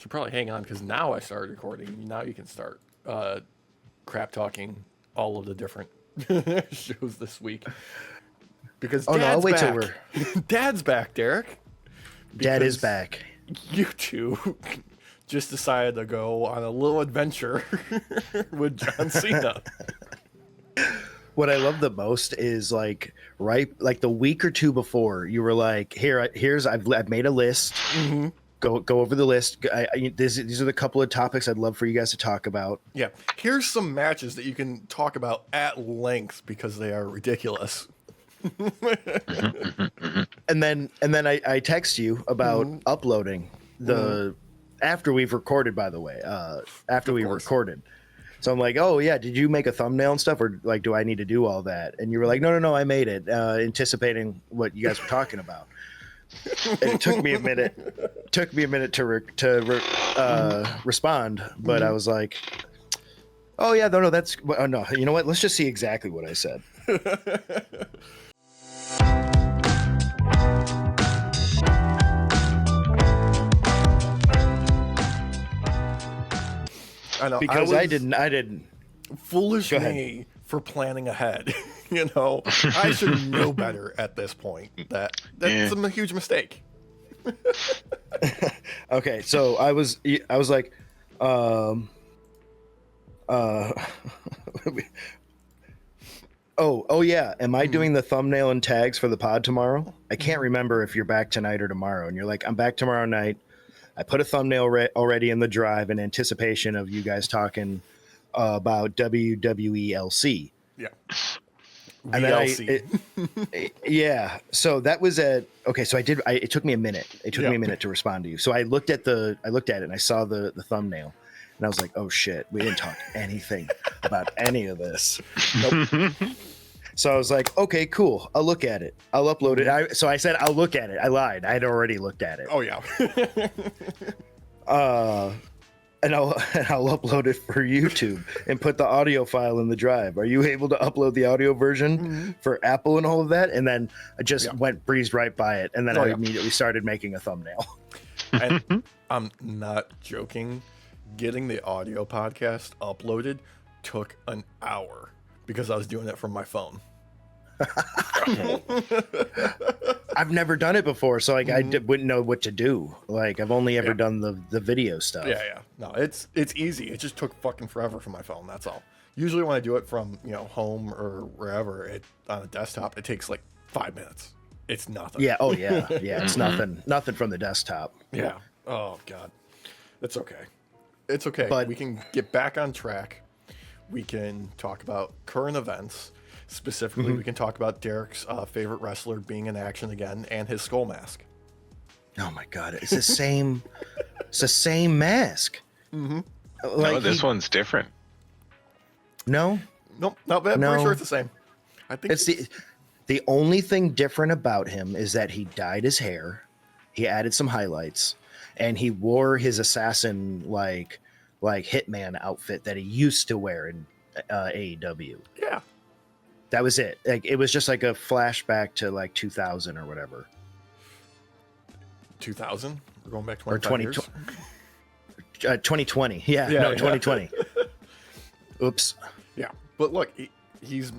should probably hang on because now I started recording. Now you can start crap talking all of the different shows this week. Because Dad's wait back. till we're... Dad's back, Derek. Dad is back. You two just decided to go on a little adventure with John Cena. What I love the most is like the week or two before, you were like, I've made a list. Mm-hmm. Go over the list. These are the couple of topics I'd love for you guys to talk about. Yeah, here's some matches that you can talk about at length because they are ridiculous. and then I text you about uploading the after we've recorded, by the way, after we recorded. So I'm like, oh yeah, did you make a thumbnail and stuff, or like, do I need to do all that? And you were like, no, I made it, anticipating what you guys were talking about. And it took me a minute to respond, but I was like, oh yeah, no, that's no. You know what? Let's just see exactly what I said. I know, because I didn't. Foolish me for planning ahead. You know, I should know better at this point. That's a huge mistake. Okay, so I was like, oh yeah, am I doing the thumbnail and tags for the pod tomorrow? I can't remember if you're back tonight or tomorrow. And you're like, I'm back tomorrow night. I put a thumbnail already in the drive in anticipation of you guys talking about WWE LC. Yeah. And then yeah. So that was okay. So it took me a minute. It took me a minute to respond to you. So I looked at it and I saw the thumbnail and I was like, oh shit, we didn't talk anything about any of this. Nope. So I was like, okay, cool. I'll look at it. I'll upload it. So I said, I'll look at it. I lied. I'd already looked at it. Oh yeah. And I'll upload it for YouTube and put the audio file in the drive. Are you able to upload the audio version for Apple and all of that? And then I just breezed right by it. And then I immediately started making a thumbnail. And I'm not joking. Getting the audio podcast uploaded took an hour because I was doing it from my phone. I've never done it before, so like I wouldn't know what to do. Like I've only ever done the video stuff. Yeah. No, it's easy. It just took fucking forever from my phone. That's all. Usually when I do it from home or wherever on a desktop, it takes like 5 minutes. It's nothing. Yeah. Oh yeah. Yeah. It's nothing from the desktop. Yeah. Oh god. It's okay. It's okay. But we can get back on track. We can talk about current events. Specifically, we can talk about Derek's favorite wrestler being in action again and his skull mask. Oh my god, it's the same. It's the same mask. Like no, this one's different. No, nope, not bad. No. Pretty sure it's the same. I think it's the only thing different about him is that he dyed his hair, he added some highlights, and he wore his assassin like hitman outfit that he used to wear in AEW. Yeah. That was it. Like it was just like a flashback to like 2000 or whatever. 2000? We're going back 25 years? 2020. Yeah, 2020. Oops. Yeah. But look, he's,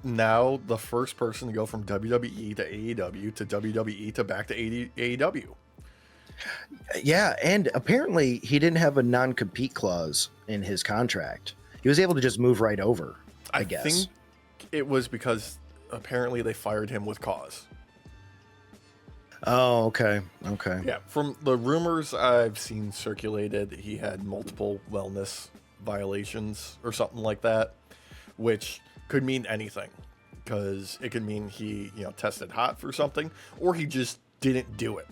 now the first person to go from WWE to AEW to WWE to back to AEW. Yeah, and apparently he didn't have a non-compete clause in his contract. He was able to just move right over. I guess. Think it was because apparently they fired him with cause. Oh, okay. Yeah, from the rumors I've seen circulated, he had multiple wellness violations or something like that, which could mean anything. Because it could mean he, tested hot for something, or he just didn't do it.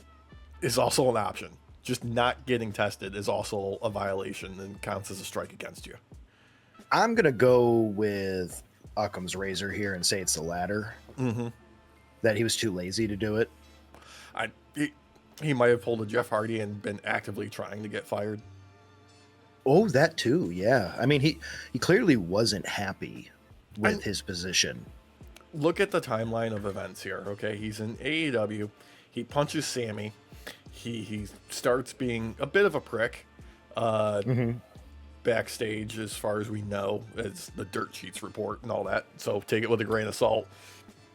Is also an option. Just not getting tested is also a violation and counts as a strike against you. I'm going to go with Occam's razor here and say it's the latter. Mm-hmm. That he was too lazy to do it. He might have pulled a Jeff Hardy and been actively trying to get fired. Oh, that too, yeah. I mean, he clearly wasn't happy with his position. Look at the timeline of events here, okay? He's in AEW. He punches Sammy. he starts being a bit of a prick backstage, as far as we know, as the dirt sheets report and all that. So take it with a grain of salt.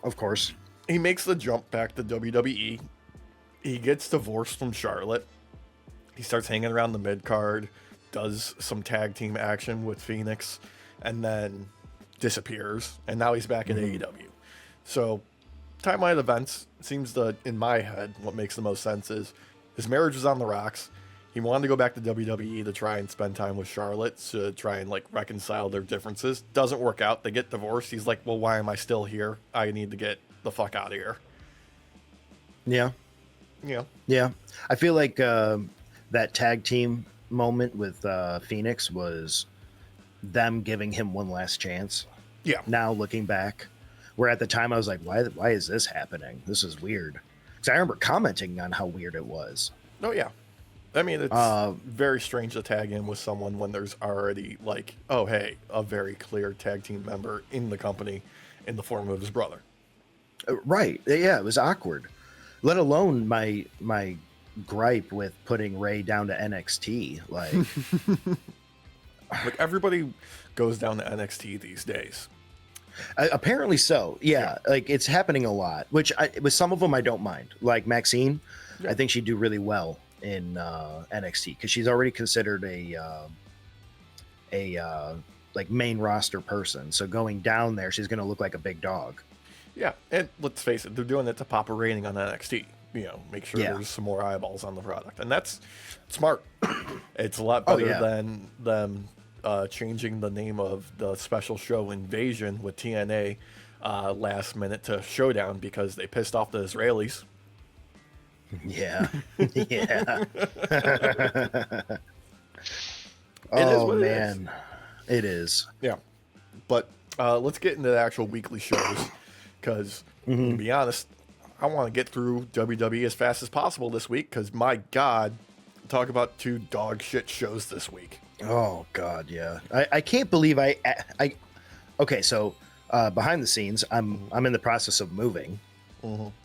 Of course. He makes the jump back to WWE. He gets divorced from Charlotte. He starts hanging around the mid card, does some tag team action with Phoenix, and then disappears. And now he's back at AEW. So timeline events seems to, in my head, what makes the most sense is his marriage was on the rocks. He wanted to go back to WWE to try and spend time with Charlotte to try and like reconcile their differences. Doesn't work out. They get divorced. He's like, well, why am I still here? I need to get the fuck out of here. Yeah. Yeah. Yeah. I feel like that tag team moment with Phoenix was them giving him one last chance. Yeah. Now looking back, where at the time I was like, why is this happening? This is weird. Because I remember commenting on how weird it was. Oh, yeah. I mean, it's very strange to tag in with someone when there's already, like, oh, hey, a very clear tag team member in the company in the form of his brother. Right. Yeah, it was awkward. Let alone my gripe with putting Ray down to NXT. Like, like everybody goes down to NXT these days. Apparently so. Yeah, like it's happening a lot, which with some of them I don't mind. Like Maxine, I think she'd do really well in NXT because she's already considered a like main roster person. So going down there, she's going to look like a big dog. Yeah, and let's face it, they're doing it to pop a rating on NXT. You know, make sure there's some more eyeballs on the product, and that's smart. It's a lot better than them changing the name of the special show Invasion with TNA last minute to Showdown because they pissed off the Israelis. Yeah. Yeah. Oh, man. It is. Yeah. But let's get into the actual weekly shows because, to be honest, I want to get through WWE as fast as possible this week because, my God, talk about 2 dog shit shows this week. Oh, God, yeah. I can't believe I okay, so behind the scenes, I'm in the process of moving.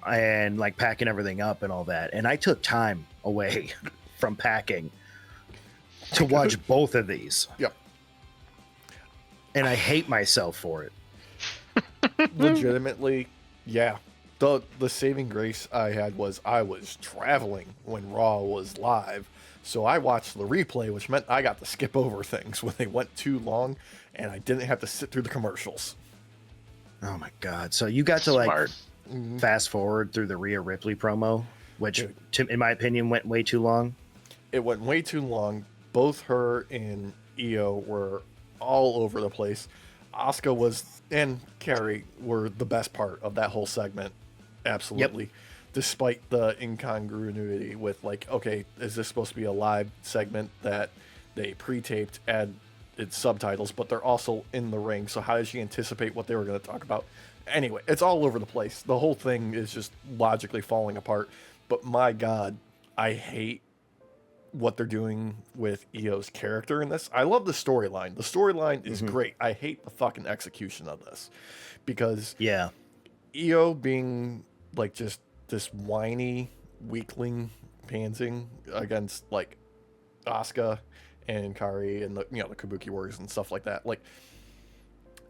And like packing everything up and all that. And I took time away from packing to watch both of these. Yep. And I hate myself for it. Legitimately, yeah. The saving grace I had was I was traveling when Raw was live. So I watched the replay, which meant I got to skip over things when they went too long and I didn't have to sit through the commercials. Oh my God. So you got to like fast forward through the Rhea Ripley promo, which in my opinion went way too long. It went way too long. Both her and Io were all over the place. Asuka and Carrie were the best part of that whole segment. Absolutely. Yep. Despite the incongruity with like, okay, is this supposed to be a live segment that they pre-taped, add its subtitles, but they're also in the ring. So how did she anticipate what they were going to talk about? Anyway, it's all over the place. The whole thing is just logically falling apart. But my God, I hate what they're doing with Io's character in this. I love the storyline. The storyline is great. I hate the fucking execution of this because Io being like just this whiny weakling pantsing against like Asuka and Kari and the Kabuki Warriors and stuff like that. Like,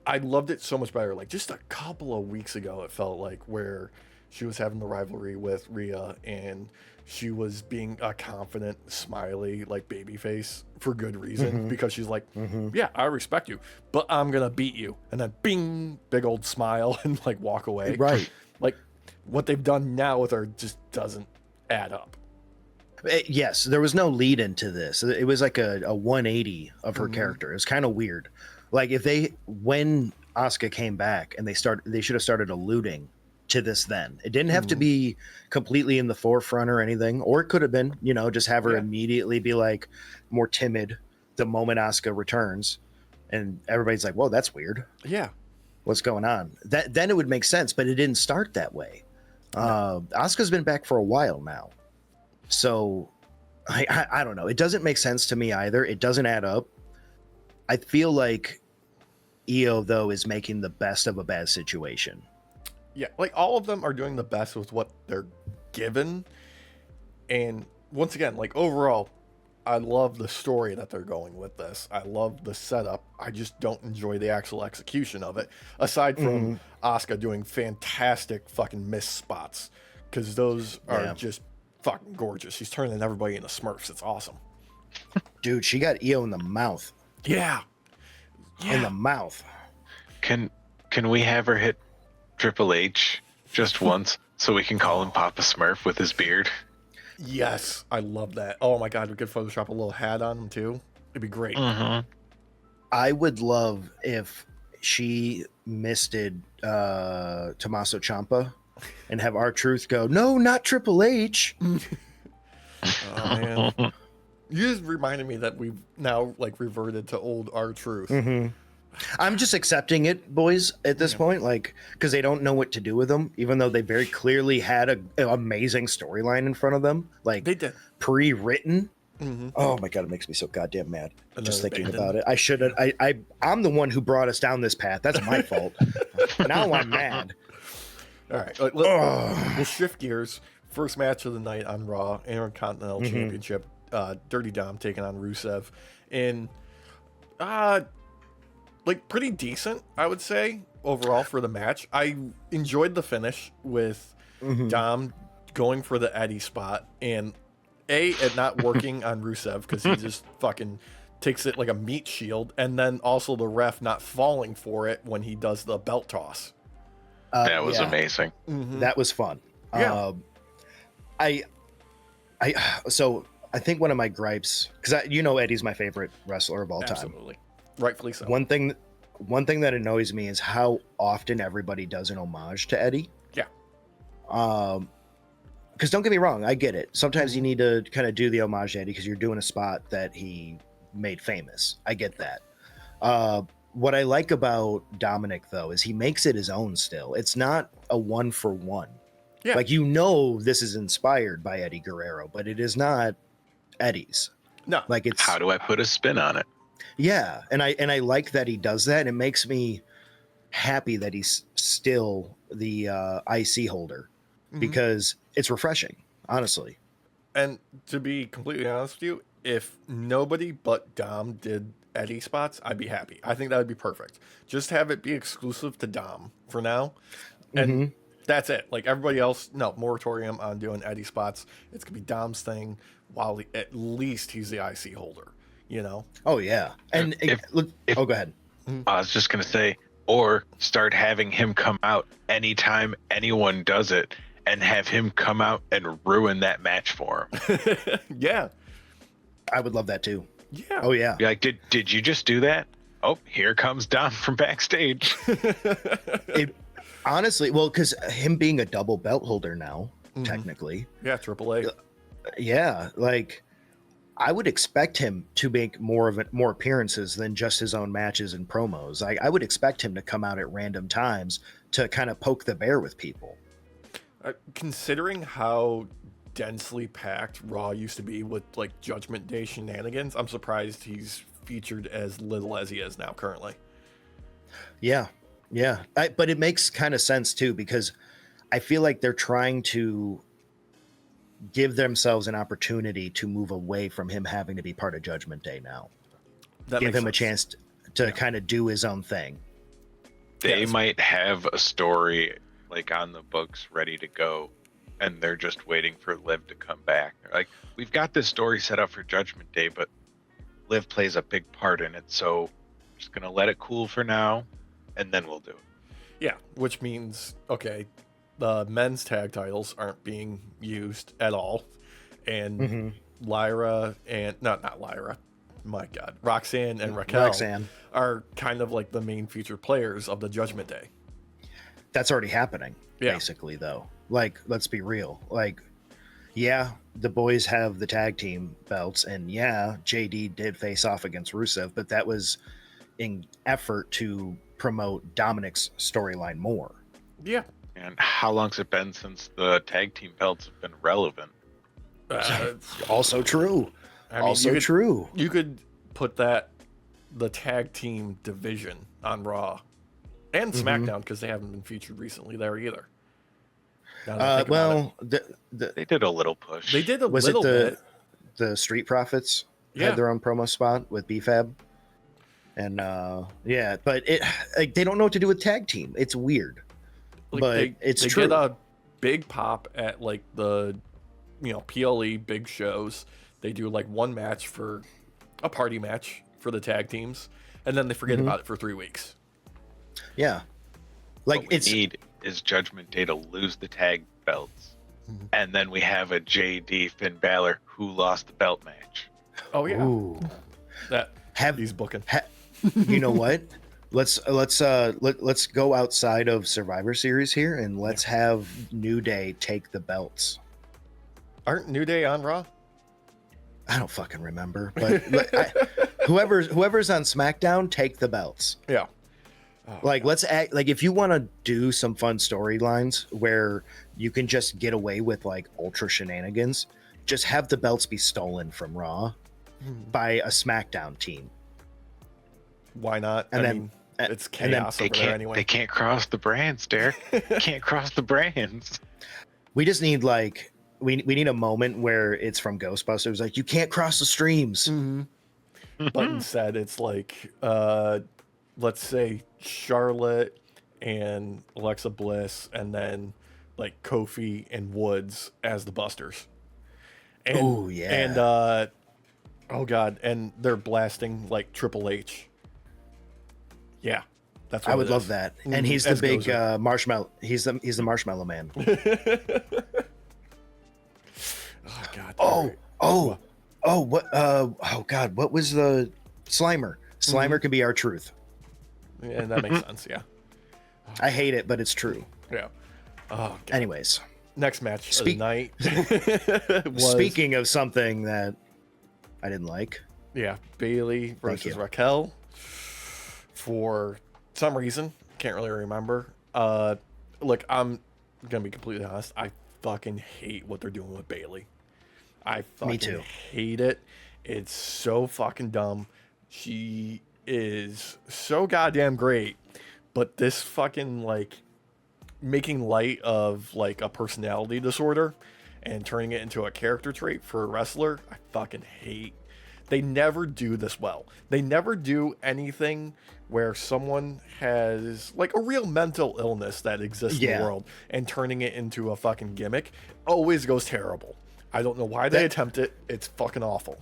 I loved it so much better. Like just a couple of weeks ago, it felt like where she was having the rivalry with Rhea and she was being a confident, smiley, like babyface for good reason because she's like, yeah, I respect you, but I'm going to beat you. And then bing, big old smile and like walk away. Right. Like what they've done now with her just doesn't add up. Yes, there was no lead into this. It was like a 180 of her character. It was kind of weird. Like when Asuka came back and they should have started alluding to this then. It didn't have to be completely in the forefront or anything, or it could have been, just have her immediately be like more timid the moment Asuka returns and everybody's like, whoa, that's weird. Yeah. What's going on? Then it would make sense, but it didn't start that way. Asuka's been back for a while now. So I don't know. It doesn't make sense to me either. It doesn't add up. I feel like Io, though, is making the best of a bad situation. Yeah, like all of them are doing the best with what they're given. And once again, like overall, I love the story that they're going with this. I love the setup. I just don't enjoy the actual execution of it. Aside from Asuka doing fantastic fucking miss spots, because those are just fucking gorgeous. She's turning everybody into Smurfs. It's awesome. Dude, she got Io in the mouth. Yeah. In the mouth. Can we have her hit Triple H just once so we can call him Papa Smurf with his beard? Yes, I love that. Oh my god, we could Photoshop a little hat on him too. It'd be great. I would love if she misted Tommaso Ciampa and have R-Truth go, no, not Triple H. Oh man. You just reminded me that we've now like reverted to old R-Truth. I'm just accepting it, boys, at this point, like, because they don't know what to do with them, even though they very clearly had an amazing storyline in front of them, like They did. pre-written. Oh my god, it makes me so goddamn mad just thinking about it. I should have. I'm the one who brought us down this path. That's my fault. Now I'm mad. All right, we'll shift gears. First match of the night on Raw, Intercontinental Championship. Dirty Dom taking on Rusev, and like pretty decent, I would say, overall for the match. I enjoyed the finish with Dom going for the Eddie spot, and it not working on Rusev because he just fucking takes it like a meat shield, and then also the ref not falling for it when he does the belt toss. That was amazing. That was fun. Yeah. So I think one of my gripes, because Eddie's my favorite wrestler of all time. Absolutely. Rightfully so. One thing that annoys me is how often everybody does an homage to Eddie. Yeah. Because don't get me wrong, I get it. Sometimes you need to kind of do the homage to Eddie because you're doing a spot that he made famous. I get that. What I like about Dominic, though, is he makes it his own still. It's not a one for one. Yeah. Like, this is inspired by Eddie Guerrero, but it is not Eddie's. No. Like, it's How do I put a spin on it? Yeah, and I like that he does that. It makes me happy that he's still the IC holder because it's refreshing, honestly. And to be completely honest with you, if nobody but Dom did Eddie spots, I'd be happy. I think that would be perfect. Just have it be exclusive to Dom for now. And that's it. Like everybody else, no, moratorium on doing Eddie spots. It's going to be Dom's thing while at least he's the IC holder, you know? Oh, yeah. And go ahead. I was just going to say, or start having him come out anytime anyone does it and have him come out and ruin that match for him. Yeah. I would love that too. Yeah. Oh, yeah. Be like, did you just do that? Oh, here comes Dom from backstage. Honestly, well, because him being a double belt holder now, technically. Yeah, AAA. Yeah, like I would expect him to make more appearances than just his own matches and promos. I would expect him to come out at random times to kind of poke the bear with people. Considering how densely packed Raw used to be with like Judgment Day shenanigans, I'm surprised he's featured as little as he is now currently. Yeah. But it makes kind of sense too, because I feel like they're trying to give themselves an opportunity to move away from him having to be part of Judgment Day now. Give him a chance to kind of do his own thing. They might have a story like on the books ready to go, and they're just waiting for Liv to come back. They're like, we've got this story set up for Judgment Day, but Liv plays a big part in it, so I'm just gonna let it cool for now, and then we'll do it. Yeah, which means, okay, the men's tag titles aren't being used at all, and Lyra and not Lyra, my God, Roxanne and Raquel are kind of like the main featured players of the Judgment Day. That's already happening, basically, though. Like, let's be real. Like, yeah, the boys have the tag team belts, and yeah, JD did face off against Rusev, but that was in effort to promote Dominic's storyline more. Yeah. And how long's it been since the tag team belts have been relevant? Also true. True. You could put the tag team division on Raw and SmackDown because they haven't been featured recently there either. Now that I think about it. They did a little push. They did a was little it bit. the Street Profits Yeah. had their own promo spot with BFAB? And yeah, but it like they don't know what to do with tag team. It's weird, Like but it's they true. get a big pop at like the, PLE big shows. They do like one match for a party match for the tag teams, and then they forget about it for 3 weeks. Yeah, like What we need is Judgment Day to lose the tag belts, and then we have a JD Finn Balor who lost the belt match. Oh yeah, ooh. he's booking. You know what? Let's go outside of Survivor Series here, and let's have New Day take the belts. Aren't New Day on Raw? I don't fucking remember, but whoever's on SmackDown, take the belts. Yeah. Like, let's act like if you want to do some fun storylines where you can just get away with like ultra shenanigans, just have the belts be stolen from Raw by a SmackDown team. Why not? And I then mean, it's chaos over there anyway. They can't cross the brands, Derek. Can't cross the brands. We just need like we need a moment where it's from Ghostbusters, like you can't cross the streams. But instead, it's like, let's say Charlotte and Alexa Bliss, and then like Kofi and Woods as the Busters. And, Oh, yeah. And oh god, and they're blasting like Triple H. Yeah, that's what I would it love is. that. And he's the As big Gozer. marshmallow. He's the marshmallow man. Oh god. Oh god, what was the Slimer? Slimer can be our truth. And that makes sense. Yeah. I hate it, but it's true. Yeah. Oh. God. Anyways, Next match of the night. was, speaking of something that I didn't like, yeah, Bailey versus you. Raquel. For some reason, can't really remember. Look, I'm gonna be completely honest. I fucking hate what they're doing with Bailey. I fucking too. hate it. It's so fucking dumb. She is so goddamn great, but this fucking like making light of like a personality disorder and turning it into a character trait for a wrestler, I fucking hate. They never do this well. They never do anything where someone has like a real mental illness that exists in the world and turning it into a fucking gimmick always goes terrible. I don't know why they attempt it. It's fucking awful.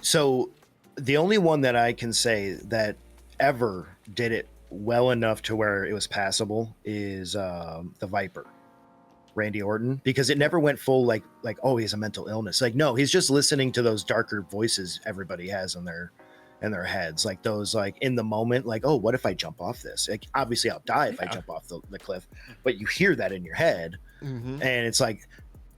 So the only one that I can say that ever did it well enough to where it was passable is the Viper, Randy Orton, because it never went full like oh, he has a mental illness. Like no, he's just listening to those darker voices everybody has in their heads, like those like in the moment, like oh, what if I jump off this? Like obviously I'll die if I jump off the cliff, but you hear that in your head, and it's like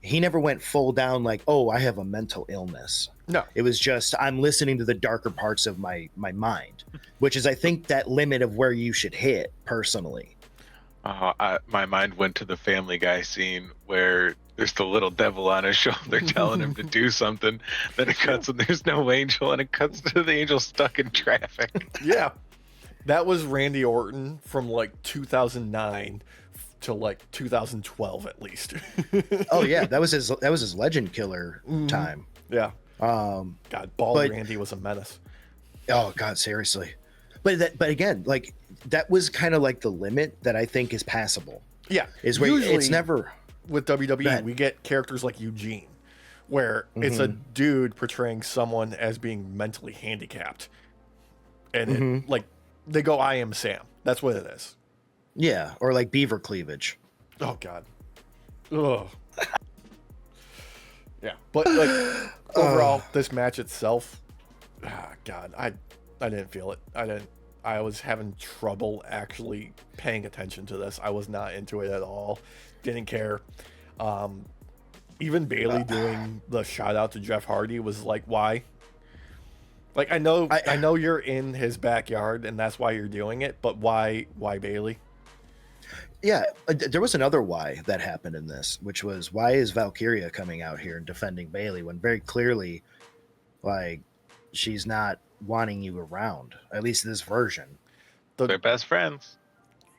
he never went full down like oh, I have a mental illness. No, it was just I'm listening to the darker parts of my mind, which is I think that limit of where you should hit personally. My mind went to the Family Guy scene where there's the little devil on his shoulder telling him to do something. Then it cuts and there's no angel, and it cuts to the angel stuck in traffic. Yeah, that was Randy Orton from like 2009 to like 2012 at least. Oh yeah, that was his Legend Killer time. Yeah. God, Bald Randy was a menace. Oh God, seriously. But again, like that was kind of like the limit that I think is passable. Yeah, is where usually it's never with WWE. We get characters like Eugene, where it's a dude portraying someone as being mentally handicapped, and it, like they go, "I am Sam." That's what it is. Yeah, or like Beaver Cleavage. Oh God. Ugh. Yeah, but like overall, this match itself, God, I didn't feel it. I was having trouble actually paying attention to this. I was not into it at all. Didn't care. Even Bailey doing the shout out to Jeff Hardy was like, why? Like I know you're in his backyard and that's why you're doing it, but why Bailey? Yeah, there was another why that happened in this, which was why is Valkyria coming out here and defending Bailey when very clearly, like, she's not wanting you around, at least this version. They're best friends.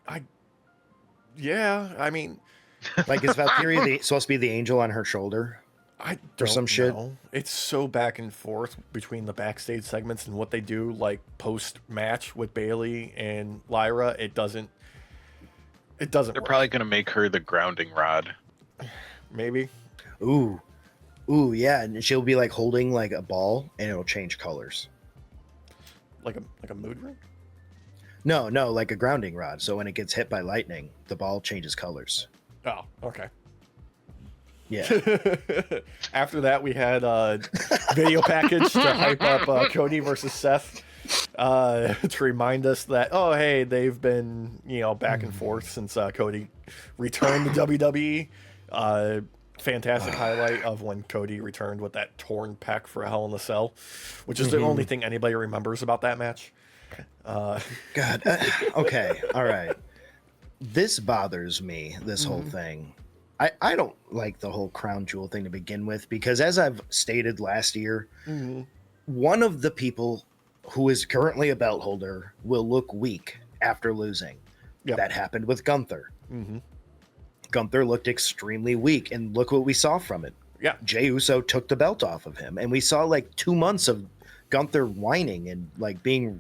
I mean, Like, is Valkyrie supposed to be the angel on her shoulder? I Or don't some shit? know. It's so back and forth between the backstage segments and what they do, like post match with Bailey and Lyra. It doesn't. They're work. probably gonna make her the grounding rod. Maybe. Ooh, yeah, and she'll be like holding like a ball, and it'll change colors. Like a mood ring. No, like a grounding rod. So when it gets hit by lightning, the ball changes colors. Oh, okay. Yeah. After that, we had a video package to hype up Cody versus Seth to remind us that, oh, hey, they've been, back and forth since Cody returned to WWE. Fantastic highlight of when Cody returned with that torn pec for a Hell in a Cell, which is the only thing anybody remembers about that match. God. Okay. All right. This bothers me, this whole thing. I don't like the whole crown jewel thing to begin with, because as I've stated last year, one of the people who is currently a belt holder will look weak after losing. Yep. That happened with Gunther. Gunther looked extremely weak, and look what we saw from it. Yeah. Jey Uso took the belt off of him, and we saw like 2 months of Gunther whining and like being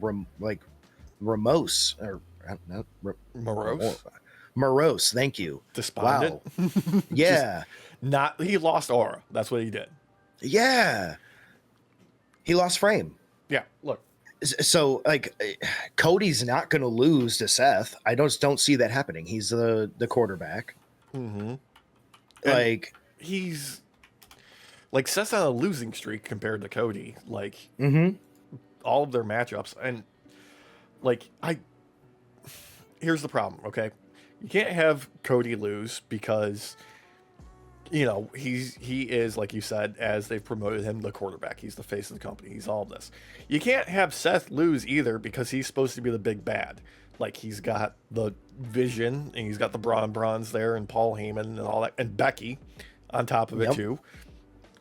morose. Morose, thank you. Despondent. Wow. Yeah. He lost aura. That's what he did. Yeah. He lost frame. Yeah, look. So like Cody's not going to lose to Seth. I don't see that happening. He's the quarterback. Like he's like Seth's on a losing streak compared to Cody. Like all of their matchups, and like here's the problem, okay? You can't have Cody lose because he is, like you said, as they've promoted him, the quarterback. He's the face of the company. He's all this. You can't have Seth lose either because he's supposed to be the big bad. Like, he's got the Vision and he's got the Braun Bronze there and Paul Heyman and all that, and Becky on top of it too.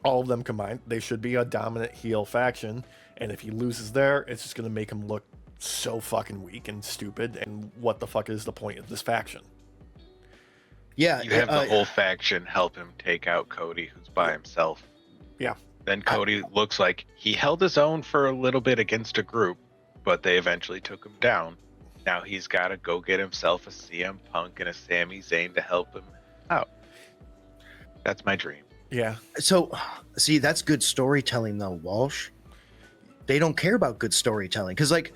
All of them combined, they should be a dominant heel faction. And if he loses there, it's just going to make him look so fucking weak and stupid. And what the fuck is the point of this faction? Yeah, you have the whole faction help him take out Cody, who's by himself. Yeah. Then Cody looks like he held his own for a little bit against a group, but they eventually took him down. Now he's got to go get himself a CM Punk and a Sami Zayn to help him out. That's my dream. Yeah. So, see, that's good storytelling, though, Walsh. They don't care about good storytelling because, like,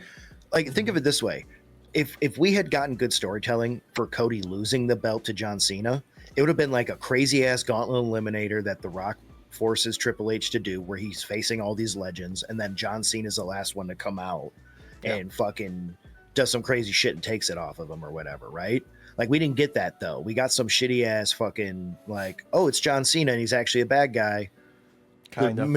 think of it this way: if we had gotten good storytelling for Cody losing the belt to John Cena, it would have been like a crazy ass gauntlet eliminator that The Rock forces Triple H to do, where he's facing all these legends, and then John Cena's the last one to come out and fucking does some crazy shit and takes it off of him or whatever, right? Like, we didn't get that though. We got some shitty ass fucking like, oh, it's John Cena and he's actually a bad guy. Kind of.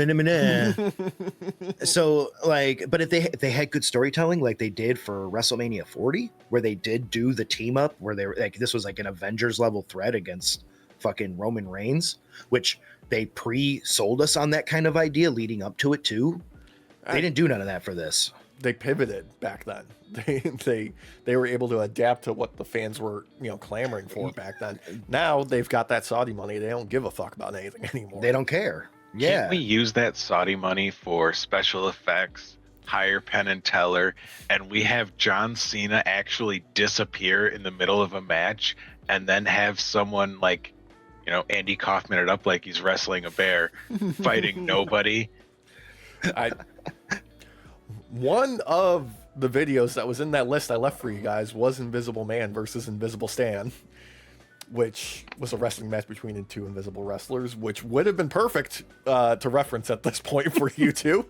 So like, but if they had good storytelling like they did for WrestleMania 40, where they did do the team up, where they were like, this was like an Avengers level threat against fucking Roman Reigns, which they pre-sold us on that kind of idea leading up to it too. They didn't do none of that for this. They pivoted back then. They were able to adapt to what the fans were, clamoring for back then. Now they've got that Saudi money. They don't give a fuck about anything anymore. They don't care. Yeah. Can't we use that Saudi money for special effects, hire Penn and Teller, and we have John Cena actually disappear in the middle of a match and then have someone like, Andy Kaufman it up like he's wrestling a bear, fighting nobody? One of the videos that was in that list I left for you guys was Invisible Man versus Invisible Stan, which was a wrestling match between two invisible wrestlers, which would have been perfect to reference at this point for you two.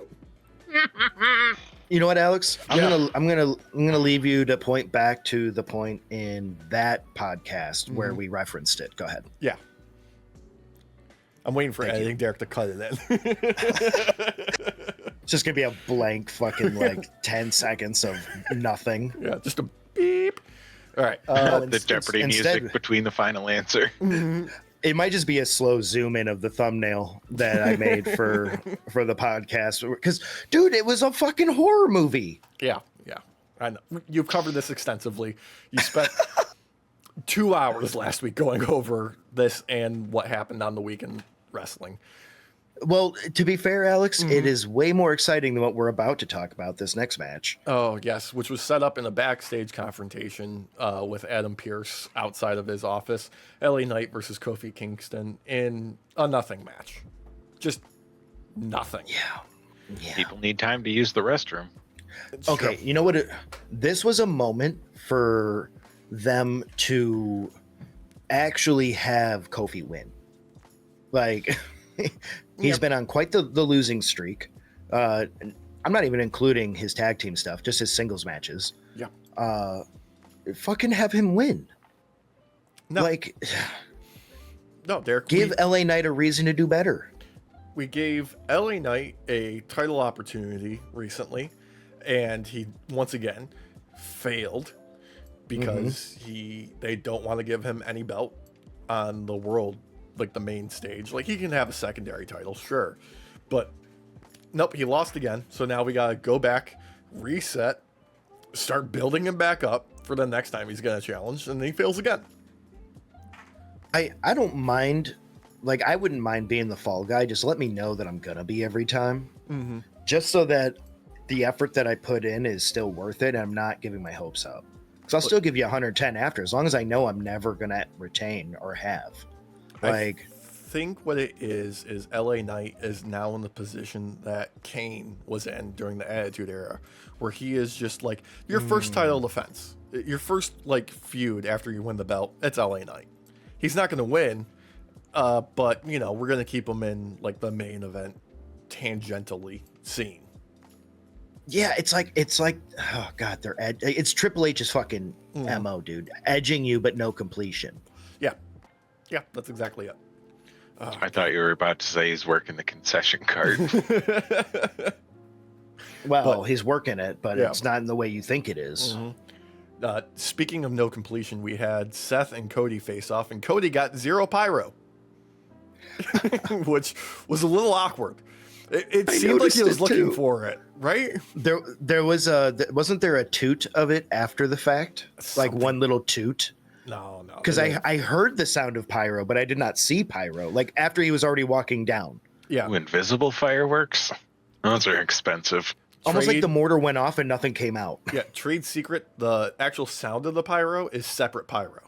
You know what, Alex? I'm gonna leave you to point back to the point in that podcast where we referenced it. Go ahead. Yeah. I'm waiting for editing Derek to cut it in. It's just gonna be a blank fucking like 10 seconds of nothing. Yeah, just a beep. All right. The Jeopardy music between the final answer. It might just be a slow zoom in of the thumbnail that I made for the podcast. Because, dude, it was a fucking horror movie. Yeah. I know. You've covered this extensively. You spent 2 hours last week going over this and what happened on the weekend wrestling. Well, to be fair, Alex, it is way more exciting than what we're about to talk about this next match. Oh, yes, which was set up in a backstage confrontation with Adam Pearce outside of his office. LA Knight versus Kofi Kingston in a nothing match. Just nothing. Yeah. People need time to use the restroom. It's Okay, true. you know what? This was a moment for them to actually have Kofi win. Like, he's been on quite the losing streak. I'm not even including his tag team stuff, just his singles matches. Yeah. Fucking have him win. No. Like, No, Derek. give LA Knight a reason to do better. We gave LA Knight a title opportunity recently, and he once again failed because they don't want to give him any belt on the world, like the main stage. Like, he can have a secondary title, sure, but nope, he lost again. So now we gotta go back, reset, start building him back up for the next time he's gonna challenge, and he fails again. I don't mind, like, I wouldn't mind being the fall guy. Just let me know that I'm gonna be every time, just so that the effort that I put in is still worth it and I'm not giving my hopes up. Because I'll still give you 110 after, as long as I know I'm never gonna retain or have. Like, I think what it is LA Knight is now in the position that Kane was in during the Attitude Era, where he is just like your first title defense, your first like feud after you win the belt. It's LA Knight. He's not going to win, but you know, we're going to keep him in like the main event tangentially scene. yeah, it's like, oh god, it's Triple H's fucking MO, dude, edging you but no completion. Yeah, that's exactly it. I thought you were about to say he's working the concession cart. Well, he's working it, but Yeah. it's not in the way you think it is. Speaking of no completion, we had Seth and Cody face off, and Cody got 0 pyro, which was a little awkward. It seemed like he was looking for it, right? There was wasn't there a toot of it after the fact, like one little toot? No. Because I heard the sound of pyro, but I did not see pyro. Like after he was already walking down, Yeah. Ooh, invisible fireworks? Those are expensive. almost like the mortar went off and nothing came out. Yeah, trade secret, the actual sound of the pyro is separate pyro.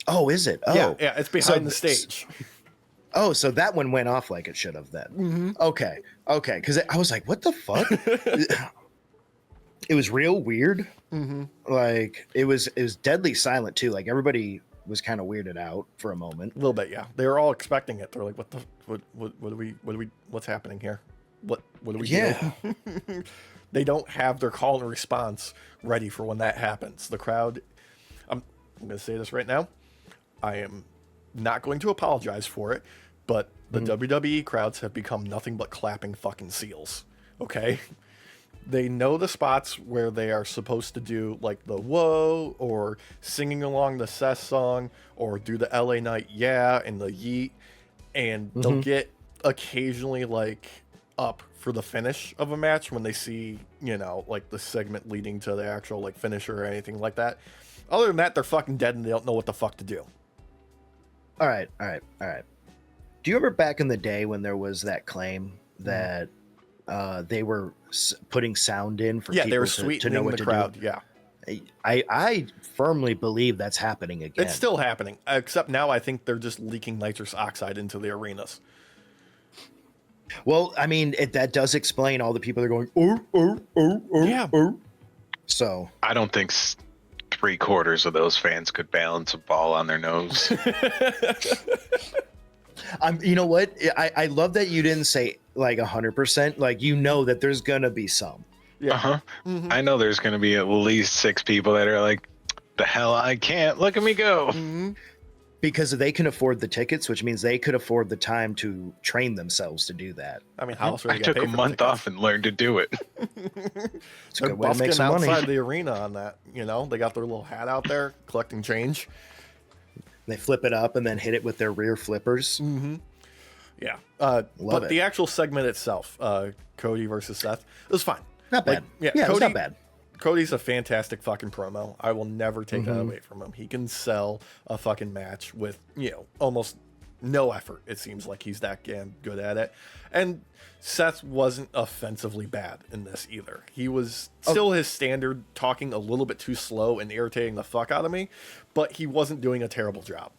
Oh, is it? Oh, Yeah, it's behind the stage. Oh, so that one went off like it should have then. Okay. Because I was like, what the fuck? It was real weird. Like it was deadly silent too. Like everybody was kind of weirded out for a moment. A little bit, yeah. They were all expecting it. They're like, what's happening here? What do we do? They don't have their call and response ready for when that happens. The crowd, I'm going to say this right now. I am not going to apologize for it, but the WWE crowds have become nothing but clapping fucking seals. Okay? They know the spots where they are supposed to do like the whoa or singing along the Seth song or do the LA Knight yeah and the yeet, and they'll get occasionally like up for the finish of a match when they see, you know, like the segment leading to the actual like finisher or anything like that. Other than that, they're fucking dead and they don't know what the fuck to do. All right. Do you remember back in the day when there was that claim that they were putting sound in for Yeah, they were people to sweetening know what the to crowd. do? Yeah, I firmly believe that's happening again. it's still happening, except now I think they're just leaking nitrous oxide into the arenas. Well, I mean, that does explain all the people that are going, Yeah. So I don't think 3/4 of those fans could balance a ball on their nose. you know what? I love that you didn't say like 100%. Like, you know that there's gonna be some. Yeah. I know there's going to be at least 6 people that are like, the hell, I can't. Look at me go. Because they can afford the tickets, which means they could afford the time to train themselves to do that. I mean, how else are I they gonna took pay a for month tickets? off and learned to do it. It's a They're good way to make busking some money. outside the arena on that. You know, they got their little hat out there collecting change. They flip it up and then hit it with their rear flippers. Yeah. Love But it. the actual segment itself, Cody versus Seth, it was fine. Not bad. Like, Yeah, it was not bad. Cody's a fantastic fucking promo. I will never take that away from him. He can sell a fucking match with, almost no effort. It seems like he's that damn good at it. And Seth wasn't offensively bad in this either. He was still his standard, talking a little bit too slow and irritating the fuck out of me, but he wasn't doing a terrible job.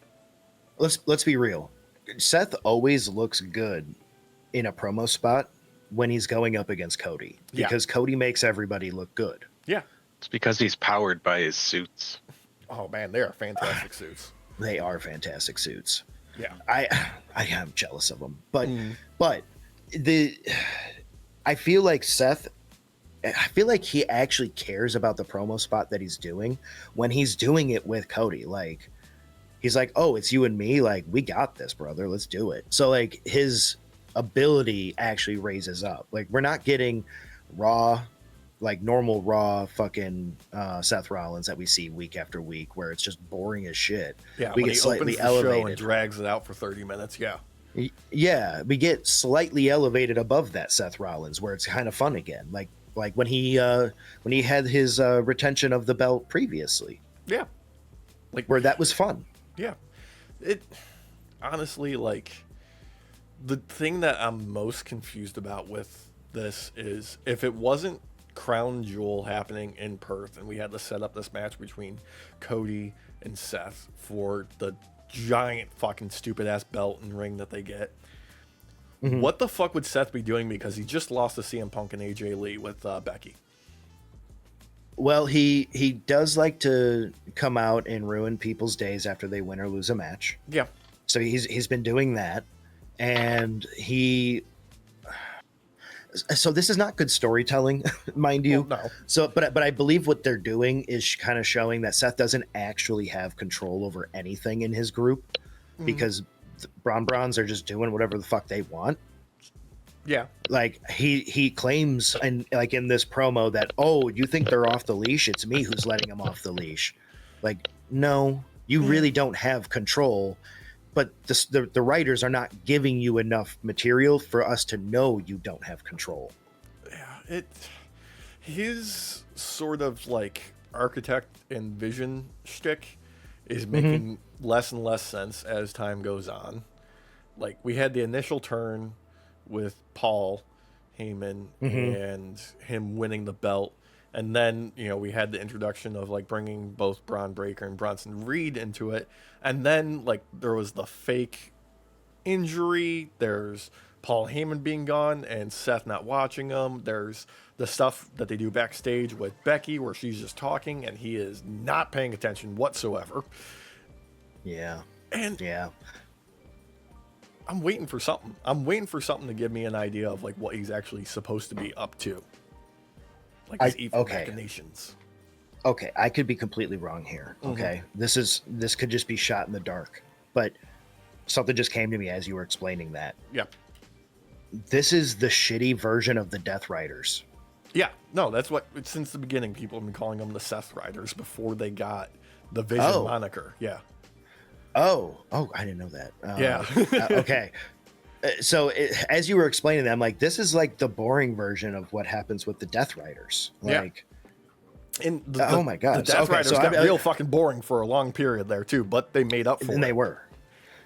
Let's be real. Seth always looks good in a promo spot when he's going up against Cody, because Cody makes everybody look good. Yeah. It's because he's powered by his suits. Oh man, they are fantastic suits. They are fantastic suits. Yeah. I am jealous of them. But I feel like he actually cares about the promo spot that he's doing when he's doing it with Cody. Like, he's like, "Oh, it's you and me. Like, we got this, brother. Let's do it." So like his ability actually raises up. Like, we're not getting raw, like normal raw fucking Seth Rollins that we see week after week, where it's just boring as shit. Yeah, we when get he slightly opens the elevated show and drags it out for 30 minutes. Yeah. Yeah, we get slightly elevated above that Seth Rollins, where it's kind of fun again. Like when he had his retention of the belt previously. Yeah. Like, where that was fun. Yeah. It honestly, like, the thing that I'm most confused about with this is if it wasn't Crown Jewel happening in Perth and we had to set up this match between Cody and Seth for the giant fucking stupid ass belt and ring that they get, what the fuck would Seth be doing? Because he just lost to CM Punk and AJ Lee with Becky. Well, he does like to come out and ruin people's days after they win or lose a match. Yeah. So he's been doing that, and so this is not good storytelling, mind you. Well, no. So, but I believe what they're doing is kind of showing that Seth doesn't actually have control over anything in his group, because Brawns are just doing whatever the fuck they want. Yeah. Like he claims, and like in this promo, that, "Oh, you think they're off the leash? It's me who's letting them off the leash." Like, no, you really don't have control. But the writers are not giving you enough material for us to know you don't have control. Yeah, his sort of like architect and vision shtick is making less and less sense as time goes on. Like, we had the initial turn with Paul Heyman and him winning the belt. And then, we had the introduction of, like, bringing both Braun Breaker and Bronson Reed into it. And then, like, there was the fake injury. There's Paul Heyman being gone and Seth not watching him. There's the stuff that they do backstage with Becky where she's just talking and he is not paying attention whatsoever. Yeah. And yeah. I'm waiting for something. I'm waiting for something to give me an idea of, like, what he's actually supposed to be up to. Like his evil machinations. Okay, I could be completely wrong here. Okay, this could just be shot in the dark, but something just came to me as you were explaining that. Yeah, this is the shitty version of the Death Riders. Yeah, no, that's what since the beginning people have been calling them the Seth Riders before they got the Vision moniker. Yeah. Oh, I didn't know that. Yeah. Okay. So as you were explaining that, I'm like, this is like the boring version of what happens with the Death Riders. Like, and oh my god, the Death Riders got real fucking boring for a long period there too, but they made up for it. And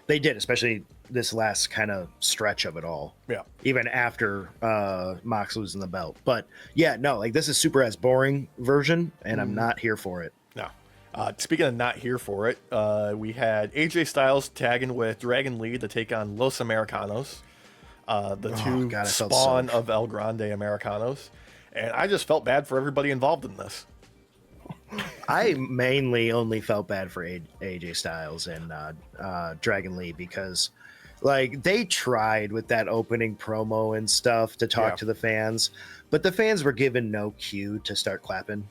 they did, especially this last kind of stretch of it all. Yeah, even after Mox losing the belt. But yeah, no, like, this is super as boring version, and I'm not here for it. No. Speaking of not here for it, we had AJ Styles tagging with Dragon Lee to take on Los Americanos, the two spawn of El Grande Americanos. And I just felt bad for everybody involved in this. I mainly only felt bad for AJ Styles and Dragon Lee, because, like, they tried with that opening promo and stuff to talk to the fans, but the fans were given no cue to start clapping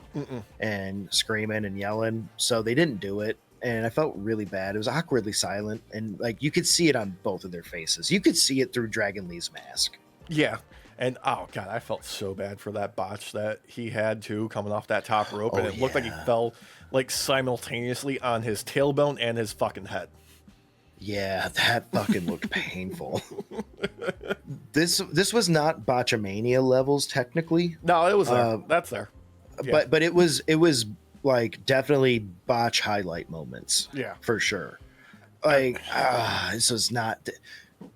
and screaming and yelling, so they didn't do it. And I felt really bad. It was awkwardly silent, and, like, you could see it on both of their faces. You could see it through Dragon Lee's mask. Yeah. And, oh, God, I felt so bad for that botch that he had, too, coming off that top rope. And it looked like he fell, like, simultaneously on his tailbone and his fucking head. Yeah, that fucking looked painful. This was not Botchamania levels, technically. No, it was there. That's there. Yeah. but it was like definitely botch highlight moments. Yeah. For sure. Like this is not,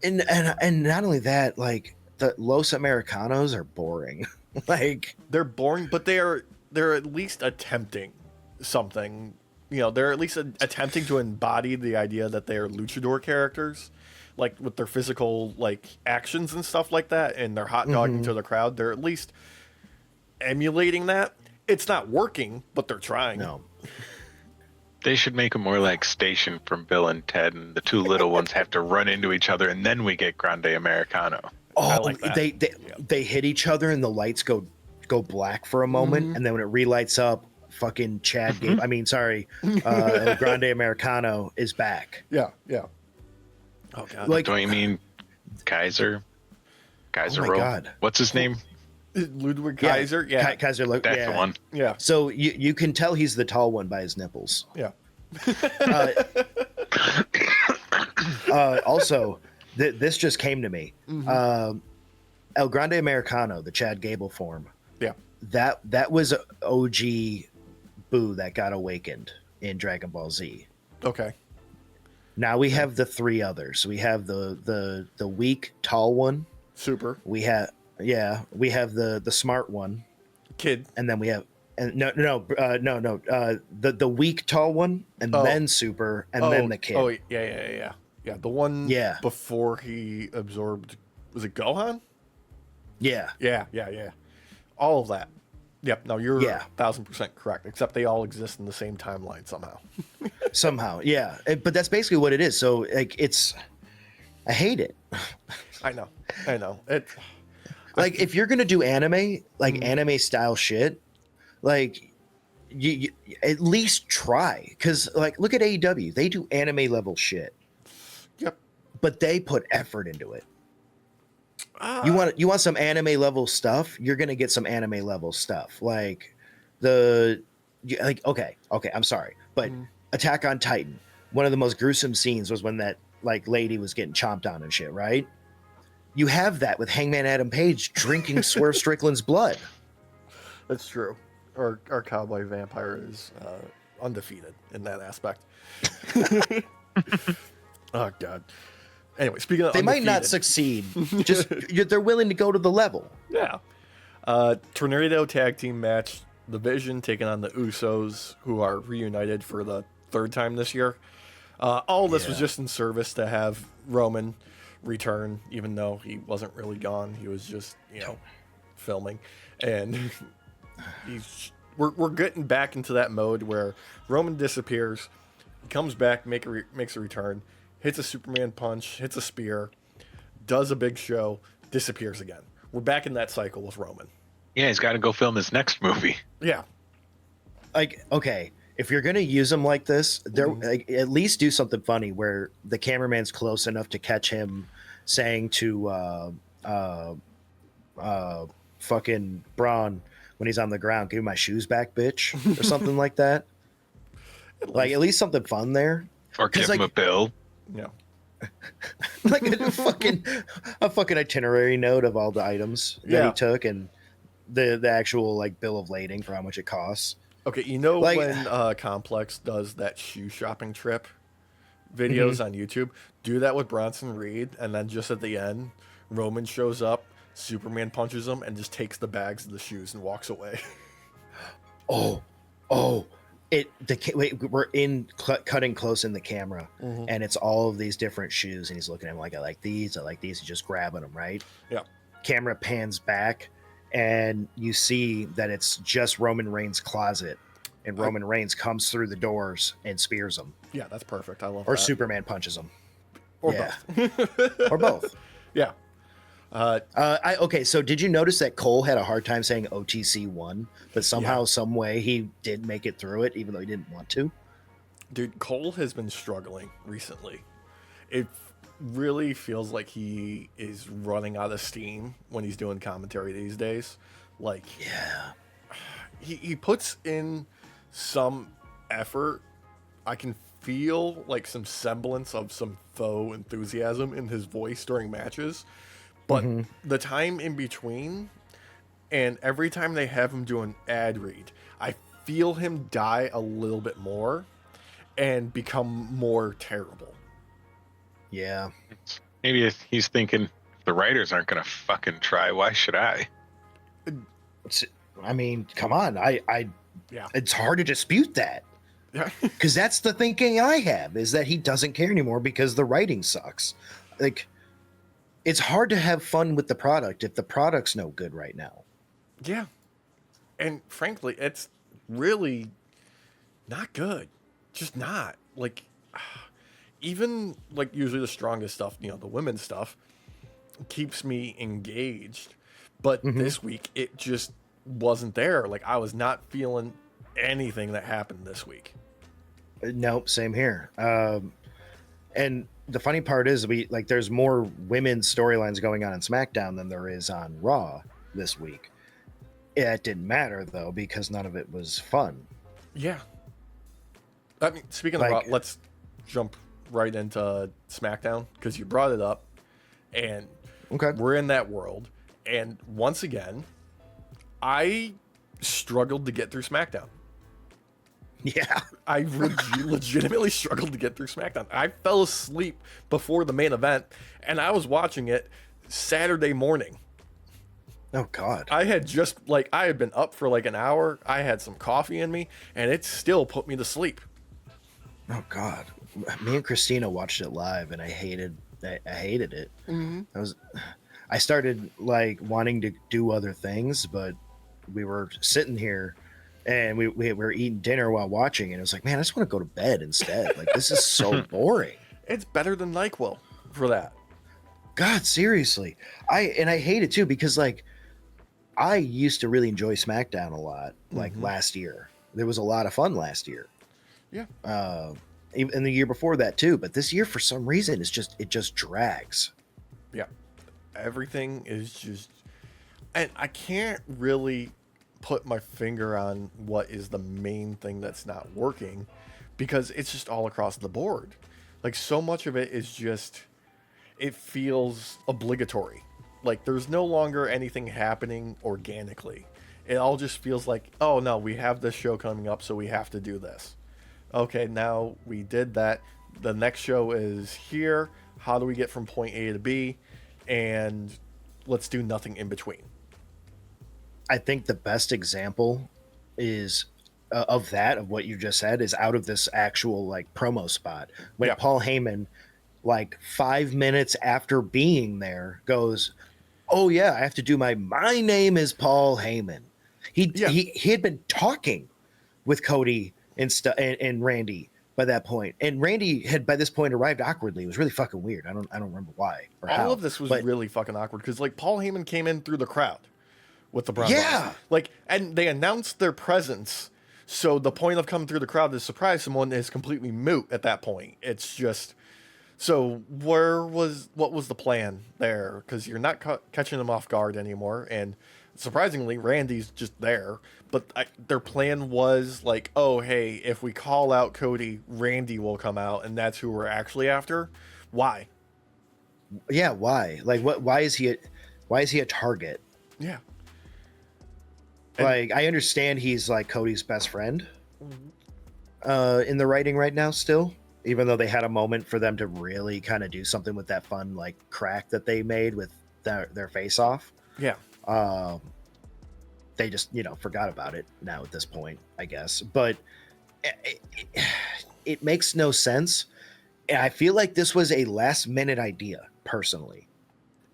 and not only that, like the Los Americanos are boring. Like they're boring, but they're at least attempting something. You know, they're at least attempting to embody the idea that they are luchador characters, like with their physical like actions and stuff like that, and they're hot dogging to the crowd. They're at least emulating that. It's not working, but they're trying. no. They should make them more like Station from Bill and Ted, and the two little ones have to run into each other, and then we get Grande Americano. I Oh, like that. they hit each other and the lights go black for a moment, and then when it relights up, fucking Chad Gable. I mean, sorry, El Grande Americano is back. Yeah. Oh god. Like, Don't you mean Kaiser? Kaiser oh my Roll? God. What's his name? Ludwig Kaiser. Yeah. Kaiser. That's the one. Yeah. So you can tell he's the tall one by his nipples. Yeah. Also, this just came to me. El Grande Americano, the Chad Gable form. Yeah. That was OG Boo that got awakened in Dragon Ball Z. Okay. Now we have the three others. We have the weak tall one. Super. We have the smart one, Kid. and then we have the weak tall one, and then super, and then the kid. Oh yeah. The one before he absorbed, was it Gohan? Yeah. Yeah. All of that. Yep. No, you're 1000% correct. Except they all exist in the same timeline somehow. Somehow, yeah. But that's basically what it is. So like, I hate it. I know. It. Like if you're gonna do anime, like anime style shit, like you at least try. Because like, look at AEW. They do anime level shit. Yep. But they put effort into it. You want some anime level stuff, you're gonna get some anime level stuff. Like okay, I'm sorry, but Attack on Titan, one of the most gruesome scenes was when that like lady was getting chomped on and shit, right? You have that with Hangman Adam Page drinking Swerve Strickland's blood. That's true. Our cowboy vampire is undefeated in that aspect. Oh god. Anyway, speaking of they might not undefeated, succeed. Just they're willing to go to the level. Yeah. Tornado tag team match. The Vision taking on the Usos, who are reunited for the third time this year. All this was just in service to have Roman return, even though he wasn't really gone. He was just, filming. And we're getting back into that mode where Roman disappears, he comes back, makes a return, hits a Superman punch, hits a spear, does a big show, disappears again. We're back in that cycle with Roman. Yeah, he's got to go film his next movie. Yeah. Like, okay, if you're gonna use him like this, like, at least do something funny where the cameraman's close enough to catch him saying to fucking Braun when he's on the ground, "Give me my shoes back, bitch," or something like that. Like, at least something fun there. Or give him a bill. Yeah. Like a fucking itinerary note of all the items that he took and the actual like bill of lading for how much it costs. Okay, when Complex does that shoe shopping trip videos on YouTube, do that with Bronson Reed, and then just at the end, Roman shows up, Superman punches him, and just takes the bags of the shoes and walks away. We're cutting close in the camera, and it's all of these different shoes, and he's looking at them like, I like these, he's just grabbing them, right? Yeah. Camera pans back, and you see that it's just Roman Reigns' closet, and Roman Reigns comes through the doors and spears him. Yeah, that's perfect. I love or that. Superman punches him. Or both. Or both. Yeah. Okay, so did you notice that Cole had a hard time saying OTC 1, but somehow, some way, he did make it through it, even though he didn't want to? Dude, Cole has been struggling recently. It really feels like he is running out of steam when he's doing commentary these days. Like, he puts in some effort. I can feel like some semblance of some faux enthusiasm in his voice during matches. But the time in between, And every time they have him do an ad read, I feel him die a little bit more and become more terrible. Yeah. Maybe he's thinking, if the writers aren't going to fucking try, why should I? I mean, come on. Yeah. It's hard to dispute that. Yeah. Because that's the thinking I have, is that he doesn't care anymore because the writing sucks. Like, it's hard to have fun with the product if the product's no good right now. Yeah. And frankly, it's really not good. Just not. Like, even like usually the strongest stuff, you know, the women's stuff, keeps me engaged. But this week, it just wasn't there. Like, I was not feeling anything that happened this week. Nope, same here. And the funny part is, there's more women's storylines going on in SmackDown than there is on Raw this week. It didn't matter though, because none of it was fun. Yeah. I mean, speaking of Raw, let's jump right into SmackDown because you brought it up, and we're in that world. And once again, I struggled to get through SmackDown. Yeah. I legitimately struggled to get through SmackDown. I fell asleep before the main event, and I was watching it Saturday morning. Oh, God. I had been up for like an hour. I had some coffee in me, and it still put me to sleep. Oh, God. Me and Christina watched it live, and I hated it. I started like wanting to do other things, but we were sitting here and we were eating dinner while watching, and it was like, man, I just want to go to bed instead. Like, this is so boring. It's better than NyQuil for that. God, seriously. I hate it too, because like I used to really enjoy SmackDown a lot. Like last year, there was a lot of fun last year. Yeah. Even the year before that too. But this year, for some reason, it just drags. Yeah. Everything is just, and I can't really put my finger on what is the main thing that's not working, because it's just all across the board. Like, so much of it is just, it feels obligatory. Like, there's no longer anything happening organically. It all just feels like, oh no, we have this show coming up, so we have to do this. Okay, now we did that. The next show is here. How do we get from point A to B? And let's do nothing in between. I think the best example is of what you just said is out of this actual like promo spot when Paul Heyman, like 5 minutes after being there, goes, "Oh yeah, I have to do my name is Paul Heyman." He had been talking with Cody and Randy by that point, and Randy had by this point arrived awkwardly. It was really fucking weird. I don't remember why or how. All of this was really fucking awkward because like Paul Heyman came in through the crowd with the Brown Boys. Like, and they announced their presence, so the point of coming through the crowd to surprise someone is completely moot at that point. It's just, so what was the plan there? Because you're not catching them off guard anymore, and surprisingly, Randy's just there. But their plan was like, oh hey, if we call out Cody, Randy will come out, and that's who we're actually after. Why? Yeah, why? Like, what? Why is he a target? Yeah. Like, I understand he's like Cody's best friend in the writing right now still, even though they had a moment for them to really kind of do something with that fun like crack that they made with their face off. Yeah. They just, forgot about it now at this point, I guess. But it makes no sense. And I feel like this was a last minute idea personally,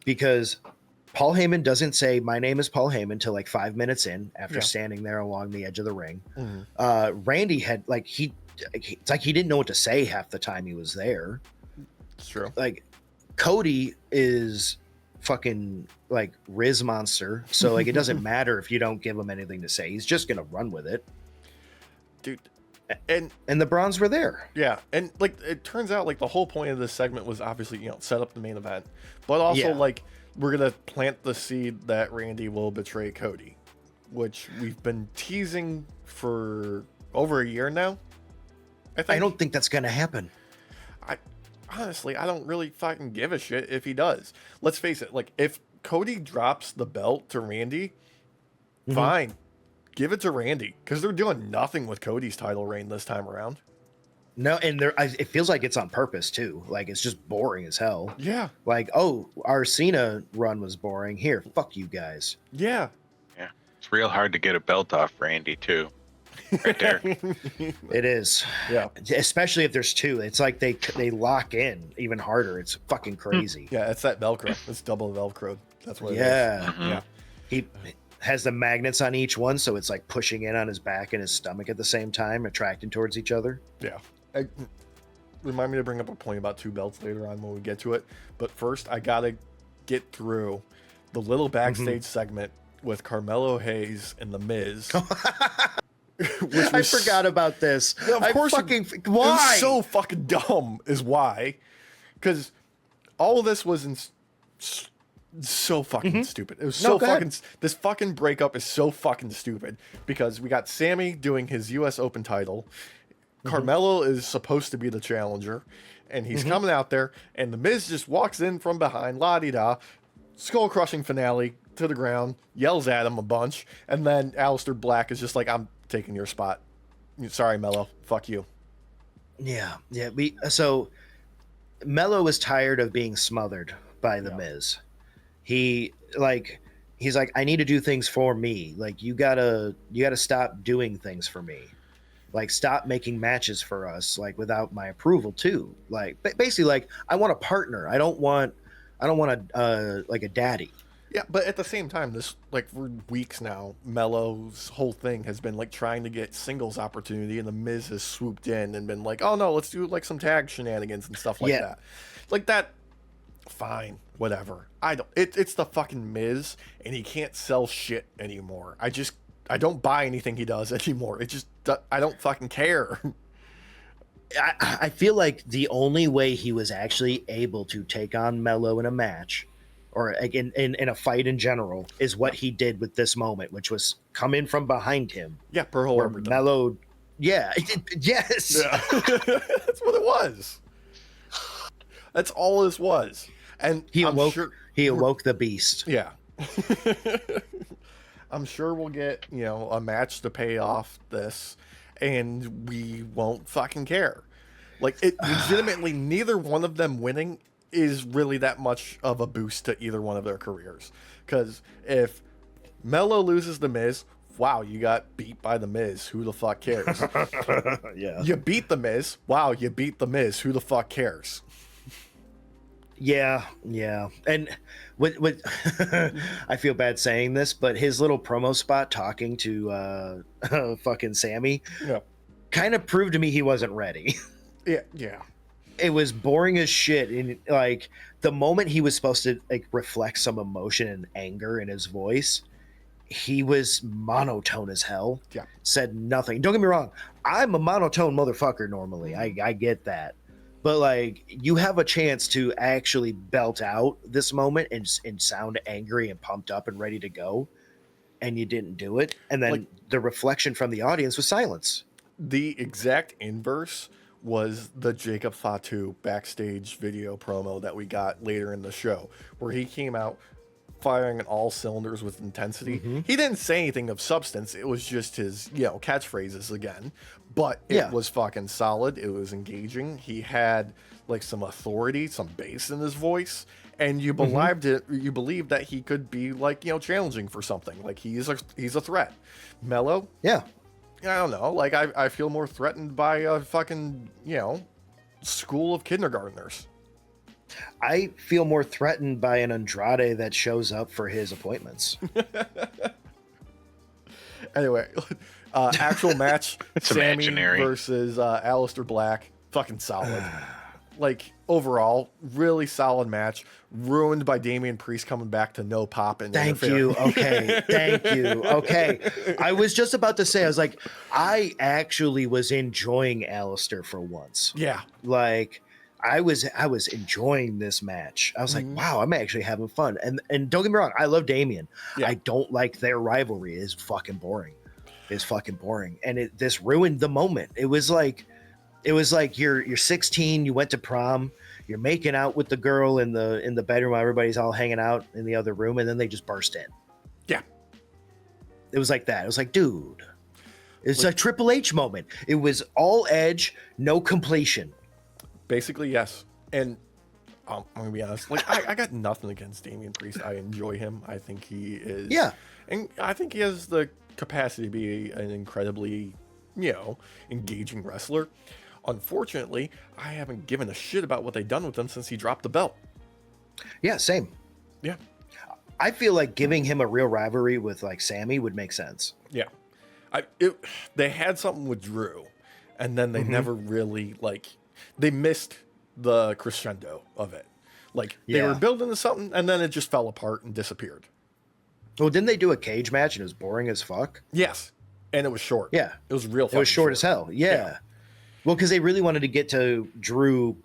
because Paul Heyman doesn't say my name is Paul Heyman till like 5 minutes in after standing there along the edge of the ring. Randy had it's like he didn't know what to say half the time he was there. It's true. Like, Cody is fucking like Riz Monster, so like it doesn't matter if you don't give him anything to say. He's just gonna run with it, dude. And the Browns were there. Yeah, and like it turns out like the whole point of this segment was obviously set up the main event, but also like we're gonna plant the seed that Randy will betray Cody, which we've been teasing for over a year now. I don't think that's gonna happen. Honestly, I don't really fucking give a shit if he does. Let's face it, like if Cody drops the belt to Randy, fine. Give it to Randy, because they're doing nothing with Cody's title reign this time around. No, and it feels like it's on purpose too. Like it's just boring as hell. Yeah. Like, oh, our Cena run was boring. Here, fuck you guys. Yeah. Yeah. It's real hard to get a belt off Randy too. Right there. It is. Yeah. Especially if there's two. It's like they lock in even harder. It's fucking crazy. Yeah, it's that Velcro. It's double Velcro. That's what it is. Yeah. He has the magnets on each one, so it's like pushing in on his back and his stomach at the same time, attracting towards each other. Yeah. Remind me to bring up a point about two belts later on when we get to it. But first, I got to get through the little backstage segment with Carmelo Hayes and The Miz. I forgot about this. Yeah, of course. Why? It was so fucking dumb is why. Because all of this was so fucking stupid. It was so fucking... This fucking breakup is so fucking stupid. Because we got Sammy doing his U.S. Open title. Carmelo is supposed to be the challenger, and he's coming out there, and The Miz just walks in from behind, la-di-da, skull-crushing finale to the ground, yells at him a bunch, and then Aleister Black is just like, I'm taking your spot. Sorry, Mello. Fuck you. Yeah. So Mello was tired of being smothered by The Miz. He's like, I need to do things for me. Like, you gotta stop doing things for me. Like, stop making matches for us, like, without my approval too. Like, basically, like, I want a partner. I don't want like a daddy. Yeah, but at the same time, this, like, for weeks now, Mello's whole thing has been, like, trying to get singles opportunity, and The Miz has swooped in and been like, oh no, let's do, like, some tag shenanigans and stuff like that. Like, that, fine, whatever. It's the fucking Miz, and he can't sell shit anymore. I don't buy anything he does anymore. I don't fucking care. I feel like the only way he was actually able to take on Mello in a match, or in a fight in general, is what he did with this moment, which was come in from behind him. Yeah, Pearl Harbor. Mello, yes. Yeah. That's what it was. That's all this was. And he awoke the beast. Yeah. I'm sure we'll get, a match to pay off this, and we won't fucking care. Like, it legitimately, neither one of them winning is really that much of a boost to either one of their careers. Because if Mello loses The Miz, wow, you got beat by The Miz. Who the fuck cares? Yeah. You beat The Miz. Wow, you beat The Miz. Who the fuck cares? Yeah. And with I feel bad saying this, but his little promo spot talking to fucking Sammy kind of proved to me he wasn't ready. Yeah. It was boring as shit. And like the moment he was supposed to like reflect some emotion and anger in his voice, he was monotone as hell. Yeah. Said nothing. Don't get me wrong. I'm a monotone motherfucker normally. I get that. But like, you have a chance to actually belt out this moment and sound angry and pumped up and ready to go, and you didn't do it. And then the reflection from the audience was silence. The exact inverse was the Jacob Fatu backstage video promo that we got later in the show, where he came out firing on all cylinders with intensity. He didn't say anything of substance. It was just his, catchphrases again. But it was fucking solid. It was engaging. He had like some authority, some bass in his voice, and you believed it. You believed that he could be like, challenging for something. Like he's a threat. Mello, I don't know. Like I feel more threatened by a fucking school of kindergartners. I feel more threatened by an Andrade that shows up for his appointments. Anyway, actual match, Sammy imaginary. versus Aleister Black, fucking solid. Like, overall, really solid match, ruined by Damian Priest coming back to no pop and Thank you. Okay. I was just about to say, I was like, I actually was enjoying Aleister for once. Yeah. Like, I was enjoying this match. I was like, wow, I'm actually having fun. And don't get me wrong, I love Damian. I don't like their rivalry. It's fucking boring. And this ruined the moment. It was like you're 16, you went to prom, you're making out with the girl in the bedroom while everybody's all hanging out in the other room, and then they just burst in. Yeah. It was like that. It was like, dude, it's a Triple H moment. It was all edge, no completion. Basically, yes. And I'm gonna be honest. Like, I got nothing against Damian Priest. I enjoy him. I think he is. Yeah. And I think he has the capacity to be an incredibly, engaging wrestler. Unfortunately, I haven't given a shit about what they've done with him since he dropped the belt. Yeah, same. Yeah. I feel like giving him a real rivalry with like Sammy would make sense. Yeah. They had something with Drew, and then they never really, they missed the crescendo of it. Like, they were building to something, and then it just fell apart and disappeared. Well, didn't they do a cage match and it was boring as fuck? Yes. And it was short. Yeah. It was real It was short as hell. Yeah. Well, because they really wanted to get to Drew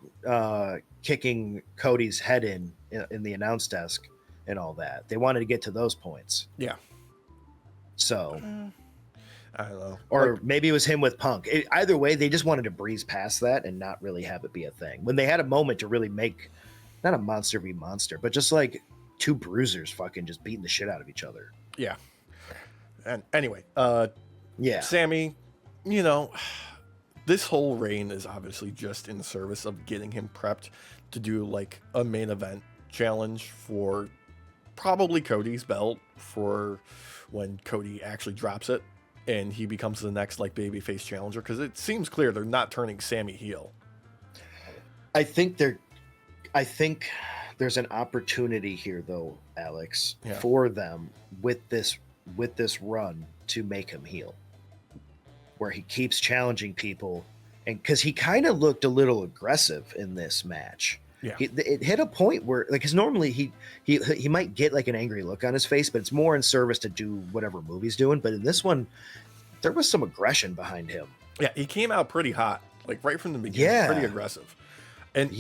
kicking Cody's head in the announce desk and all that. They wanted to get to those points. Yeah. So... I don't know. Or maybe it was him with Punk. Either way, they just wanted to breeze past that and not really have it be a thing. When they had a moment to really make, not a monster v monster, but just like two bruisers fucking just beating the shit out of each other. Yeah. And anyway, Sammy, this whole reign is obviously just in service of getting him prepped to do like a main event challenge for probably Cody's belt for when Cody actually drops it. And he becomes the next like babyface challenger, because it seems clear they're not turning Sammy heel. I think there's an opportunity here though, Alex, for them with this run to make him heel, where he keeps challenging people, and because he kind of looked a little aggressive in this match. Yeah, it hit a point where, like, because normally he might get like an angry look on his face, but it's more in service to do whatever move he's doing. But in this one, there was some aggression behind him. Yeah, he came out pretty hot, like right from the beginning, pretty aggressive. And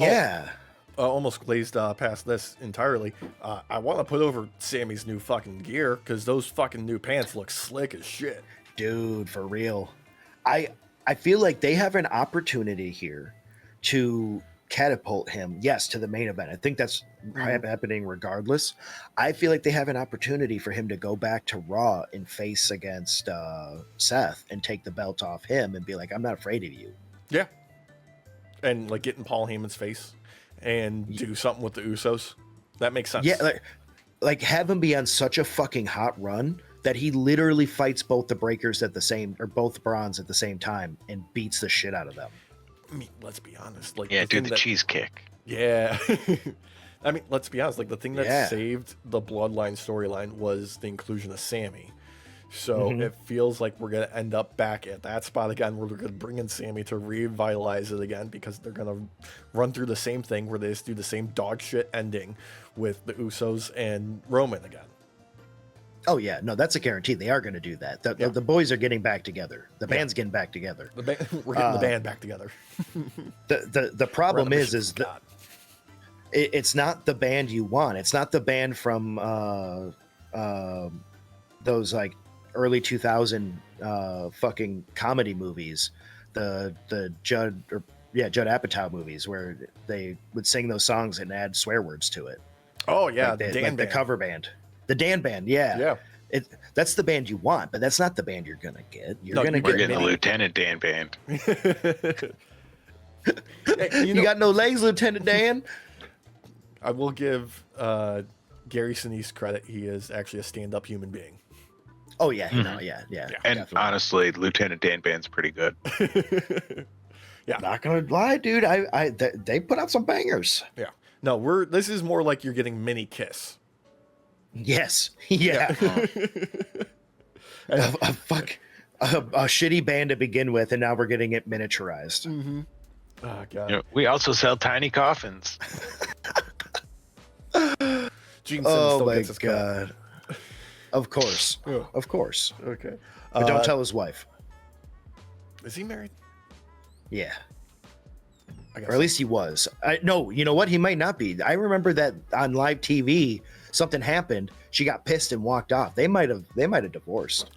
almost glazed past this entirely. I want to put over Sammy's new fucking gear, because those fucking new pants look slick as shit, dude. For real, I feel like they have an opportunity here to catapult him, to the main event. I think that's happening regardless. I feel like they have an opportunity for him to go back to Raw and face against Seth and take the belt off him and be like, I'm not afraid of you. Yeah. And like get in Paul Heyman's face and do something with the Usos. That makes sense. Yeah, like have him be on such a fucking hot run that he literally fights both the Breakers both Brawns at the same time and beats the shit out of them. I mean, let's be honest. Like, do the cheese kick. Yeah. I mean, let's be honest. Like, the thing that saved the Bloodline storyline was the inclusion of Sammy. So it feels like we're going to end up back at that spot again, where we're going to bring in Sammy to revitalize it again, because they're going to run through the same thing where they just do the same dog shit ending with the Usos and Roman again. Oh, yeah. No, that's a guarantee. They are going to do that. The boys are getting back together. The band's getting back together. We're getting the band back together. The problem is that it's not the band you want. It's not the band from those like early 2000 fucking comedy movies, the Judd Apatow movies, where they would sing those songs and add swear words to it. Oh yeah, like the cover band. The Dan Band, yeah. That's the band you want, but that's not the band you're gonna get. We're getting the Lieutenant Dan Band. Hey, you got no legs, Lieutenant Dan. I will give Gary Sinise credit. He is actually a stand-up human being. Oh yeah, yeah. And definitely. Honestly, Lieutenant Dan Band's pretty good. Yeah, not gonna lie, dude. They put out some bangers. Yeah. No, this is more like you're getting mini Kiss. Yes. Yeah. a shitty band to begin with, and now we're getting it miniaturized. Mm-hmm. Oh god. We also sell tiny coffins. Gene Simmons oh my god. Of course. Oh. Of course. Okay. But don't tell his wife. Is he married? Yeah. Or at least he was. No, you know what? He might not be. I remember that on live TV, something happened. She got pissed and walked off. They might have divorced.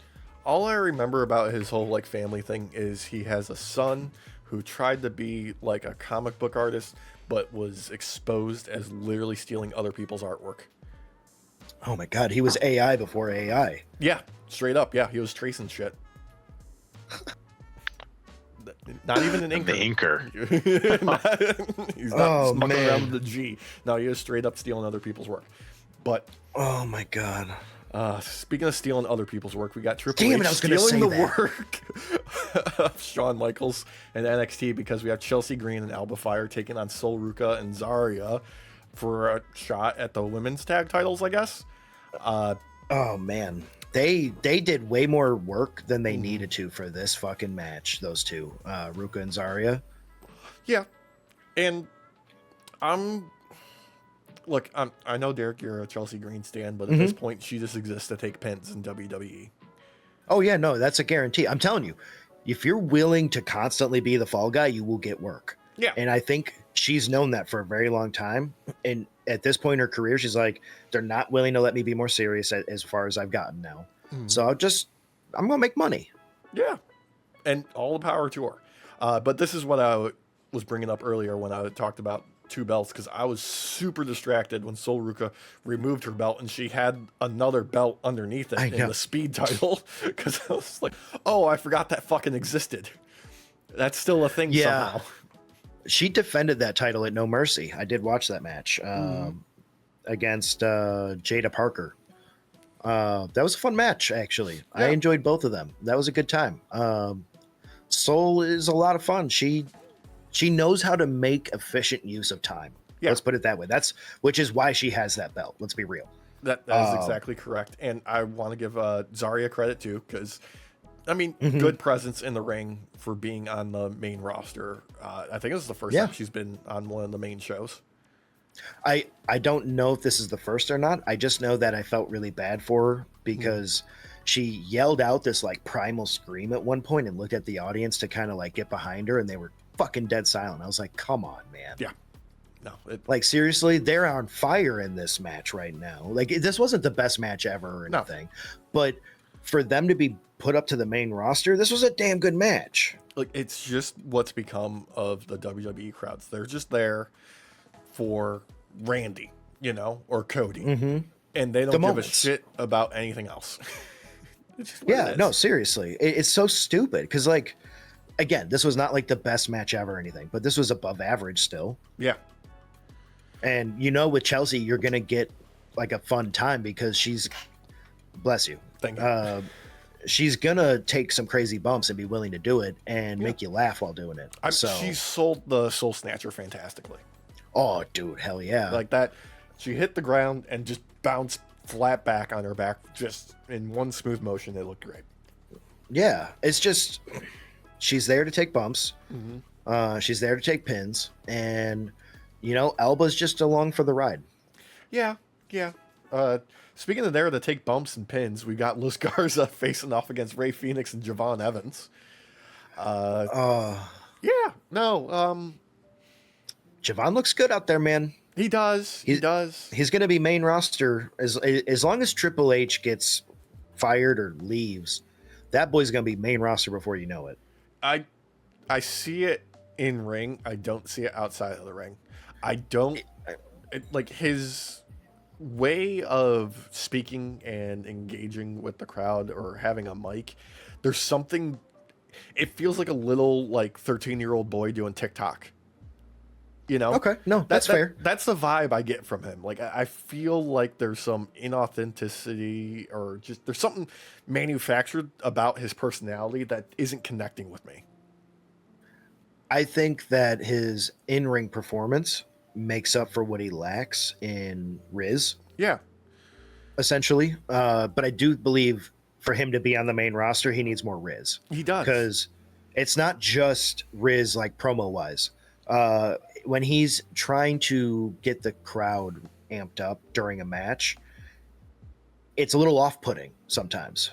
All I remember about his whole like family thing is he has a son who tried to be like a comic book artist, but was exposed as literally stealing other people's artwork. Oh my God, he was AI before AI. Yeah, straight up. Yeah, he was tracing shit. Not even an inker. He's not mucking around with the G. No, he was straight up stealing other people's work. But oh my God. Speaking of stealing other people's work, we got Triple Damn H it, I was gonna stealing say the that. work of Shawn Michaels and NXT because we have Chelsea Green and Alba Fire taking on Sol Ruca and Zarya for a shot at the women's tag titles, I guess. Oh man, they did way more work than they needed to for this fucking match. Those two, Ruka and Zarya. Yeah, and I know Derek, you're a Chelsea Green stan, but at this point, she just exists to take pins in WWE. Oh yeah, no, that's a guarantee. I'm telling you, if you're willing to constantly be the fall guy, you will get work. Yeah, and I think she's known that for a very long time. And at this point in her career, she's like, they're not willing to let me be more serious as far as I've gotten now. So I'm gonna make money. Yeah, and all the power to her. But this is what I was bringing up earlier when I talked about two belts, because I was super distracted when Sol Ruca removed her belt and she had another belt underneath it in the speed title, because I was like, oh, I forgot that fucking existed. That's still a thing somehow. She defended that title at No Mercy. I did watch that match against Jada Parker. That was a fun match, actually. I enjoyed both of them. That was a good time. Sol is a lot of fun. She knows how to make efficient use of time. Yeah. Let's put it that way. Which is why she has that belt. Let's be real. That is exactly correct. And I want to give Zarya credit too, because I mean, good presence in the ring for being on the main roster. I think this is the first time she's been on one of the main shows. I don't know if this is the first or not. I just know that I felt really bad for her because she yelled out this like primal scream at one point and looked at the audience to kind of like get behind her, and they were fucking dead silent. I was like, come on, man. Yeah. No. Like, seriously, they're on fire in this match right now. Like, this wasn't the best match ever or anything. But for them to be put up to the main roster, this was a damn good match. Like, it's just what's become of the WWE crowds. They're just there for Randy, or Cody. And they don't give a shit about anything else. No, seriously. It's so stupid because, like, again, this was not like the best match ever or anything, but this was above average still. Yeah. And with Chelsea, you're going to get like a fun time because she's, bless you. Thank you. She's going to take some crazy bumps and be willing to do it and make you laugh while doing it. She sold the Soul Snatcher fantastically. Oh, dude, hell yeah. Like that. She hit the ground and just bounced flat back on her back, just in one smooth motion. It looked great. Yeah. It's just, she's there to take bumps. She's there to take pins. And, Alba's just along for the ride. Yeah. Speaking of there to take bumps and pins, we got Luz Garza facing off against Rey Fenix and Javon Evans. Javon looks good out there, man. He does. He does. He's going to be main roster as long as Triple H gets fired or leaves. That boy's going to be main roster before you know it. I see it in ring. I don't see it outside of the ring. I don't like his way of speaking and engaging with the crowd or having a mic. There's something. It feels like a little 13-year-old boy doing TikTok. Okay, no, that's fair. That's the vibe I get from him. Like, I feel like there's some inauthenticity or just there's something manufactured about his personality that isn't connecting with me. I think that his in-ring performance makes up for what he lacks in Riz. Yeah. Essentially. But I do believe for him to be on the main roster, he needs more Riz. He does. Because it's not just Riz like promo-wise. When he's trying to get the crowd amped up during a match, it's a little off-putting sometimes.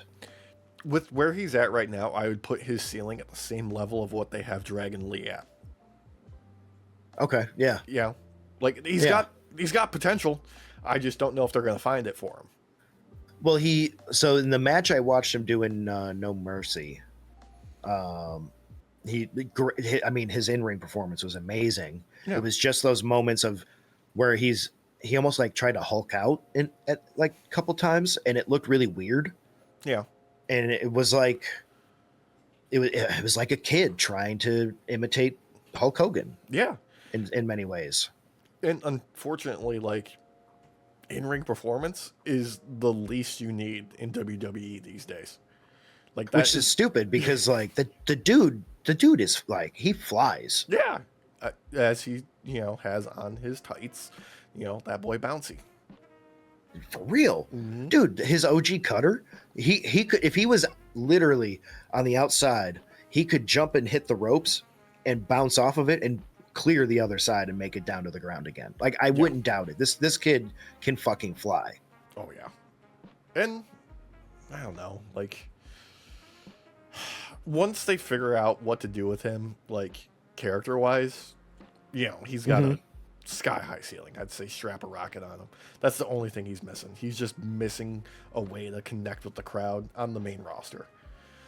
With where he's at right now, I would put his ceiling at the same level of what they have Dragon Lee at. Okay, yeah. Yeah. Like, he's got potential. I just don't know if they're going to find it for him. Well, so in the match I watched him do in No Mercy, his in-ring performance was amazing. Yeah. It was just those moments of where he's he almost like tried to Hulk out at like a couple times, and it looked really weird. Yeah. And it was like it was like a kid trying to imitate Hulk Hogan. Yeah. In many ways. And unfortunately, like, in-ring performance is the least you need in WWE these days. Like that Which is stupid because like the dude is like, he flies. Yeah. As he, has on his tights, that boy bouncy. For real. Mm-hmm. Dude, his OG cutter, he could, if he was literally on the outside, he could jump and hit the ropes and bounce off of it and clear the other side and make it down to the ground again. Like, I wouldn't doubt it. This kid can fucking fly. Oh yeah. And I don't know, like, once they figure out what to do with him, like, character wise, he's got a sky high ceiling. I'd say strap a rocket on him. That's the only thing he's missing. He's just missing a way to connect with the crowd on the main roster.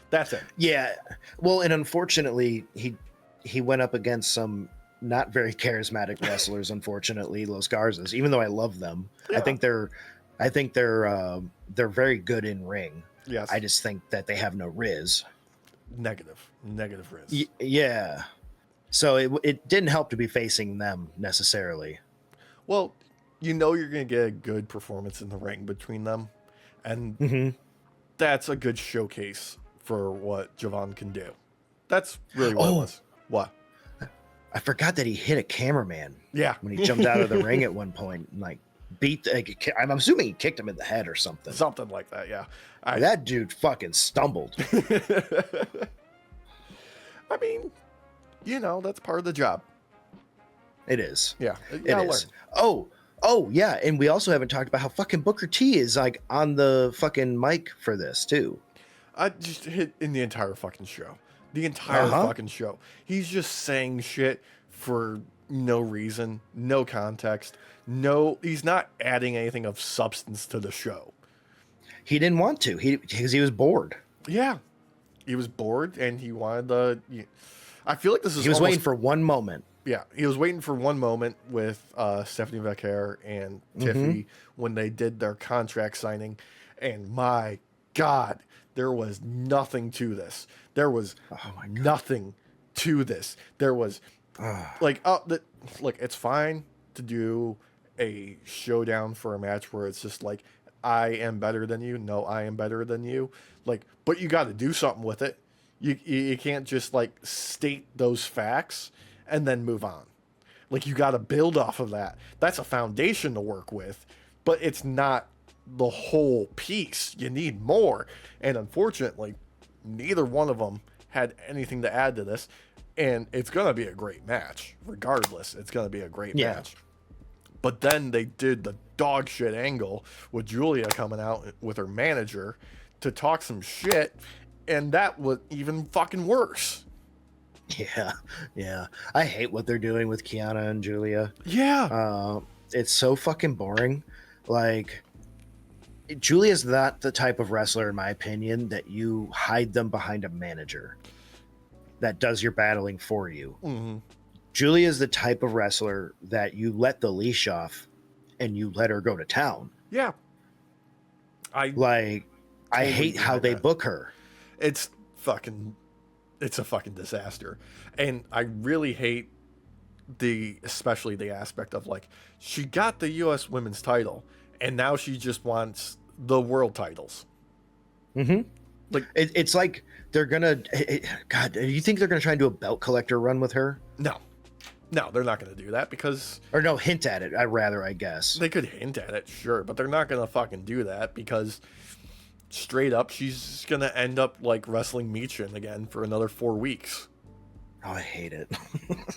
That's it. Yeah. Well, and unfortunately, he went up against some not very charismatic wrestlers, unfortunately, Los Garzas, even though I love them. Yeah. I think they're very good in ring. Yes. I just think that they have no Riz. Negative Riz. Yeah. So it didn't help to be facing them necessarily. Well, you're going to get a good performance in the ring between them. And that's a good showcase for what Javon can do. That's really what it was. What? I forgot that he hit a cameraman. Yeah. When he jumped out of the ring at one point and like I'm assuming he kicked him in the head or something. Something like that, yeah. That dude fucking stumbled. I mean, that's part of the job. It is. Yeah. It is. Oh, yeah. And we also haven't talked about how fucking Booker T is like on the fucking mic for this too. I just hit in the entire fucking show. The entire fucking show. He's just saying shit for no reason, no context. He's not adding anything of substance to the show. He didn't want to. Because he was bored. Yeah. He was bored and he wanted the... I feel like this is He was waiting for one moment. Yeah, he was waiting for one moment with Stephanie Vaquer and Tiffy when they did their contract signing. And my God, there was nothing to this. There was nothing to this. There was look, it's fine to do a showdown for a match where it's just like, I am better than you. No, I am better than you. Like, but you got to do something with it. You can't just like state those facts and then move on. Like, you got to build off of that. That's a foundation to work with, but it's not the whole piece. You need more. And unfortunately, neither one of them had anything to add to this. And it's going to be a great match. Regardless, it's going to be a great match. But then they did the dog shit angle with Julia coming out with her manager to talk some shit. And that was even fucking worse. Yeah. I hate what they're doing with Kiana and Julia. Yeah. It's so fucking boring. Like, Julia's not the type of wrestler, in my opinion, that you hide them behind a manager that does your battling for you. Mm-hmm. Julia's the type of wrestler that you let the leash off and you let her go to town. Yeah. I hate how they book her. It's a fucking disaster. And I really hate especially the aspect of like, she got the US women's title and now she just wants the world titles. Like, it's like they're gonna God, do you think they're gonna try and do a belt collector run with her? No, they're not gonna do that because, or no, hint at it. I guess they could hint at it, sure, but they're not gonna fucking do that because straight up, she's gonna end up like wrestling Michin again for another 4 weeks. Oh, I hate it.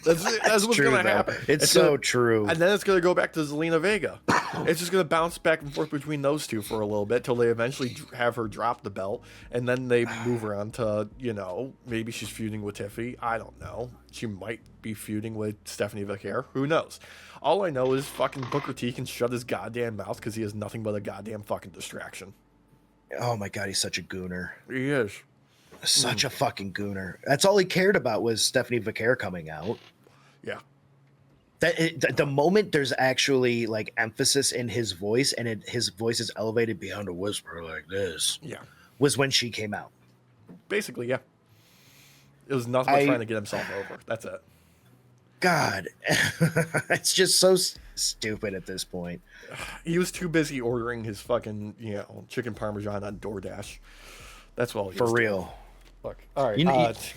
That's what's true, gonna though. happen. It's so true. And then it's gonna go back to Zelina Vega. It's just gonna bounce back and forth between those two for a little bit till they eventually have her drop the belt, and then they move her on to, maybe she's feuding with Tiffy. I don't know. She might be feuding with Stephanie Vaquer. Who knows? All I know is fucking Booker T can shut his goddamn mouth because he has nothing but a goddamn fucking distraction. Oh my God, he's such a gooner. He is. Such a fucking gooner. That's all he cared about was Stephanie Vaquer coming out. Yeah. The moment there's actually like emphasis in his voice and his voice is elevated beyond a whisper like this, Yeah. was when she came out. Basically, yeah. It was nothing but trying to get himself over. That's it. God, it's just so stupid at this point. He was too busy ordering his fucking, chicken parmesan on DoorDash. That's what he For was real. doing. Look, all right.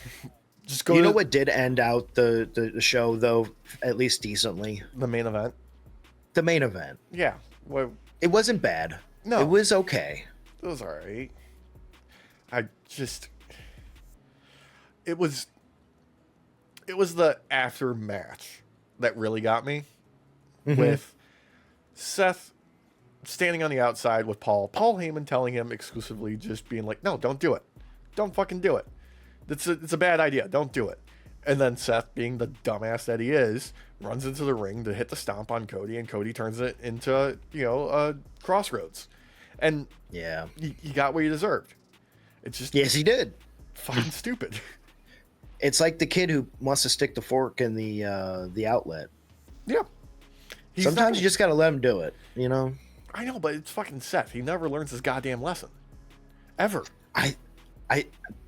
Just go. What did end out the show though, at least decently? The main event. The main event. Yeah. Well, it wasn't bad. No, it was okay. It was all right. It was the after match that really got me, with Seth standing on the outside with Paul Heyman telling him exclusively, just being like, no, don't do it. Don't fucking do it. It's a bad idea. Don't do it. And then Seth, being the dumbass that he is, runs into the ring to hit the stomp on Cody, and Cody turns it into, a crossroads. And yeah, he got what he deserved. It's just, yes, he did. Fucking stupid. It's like the kid who wants to stick the fork in the outlet. Yeah. Sometimes you just gotta let him do it, I know, but it's fucking Seth. He never learns his goddamn lesson. Ever.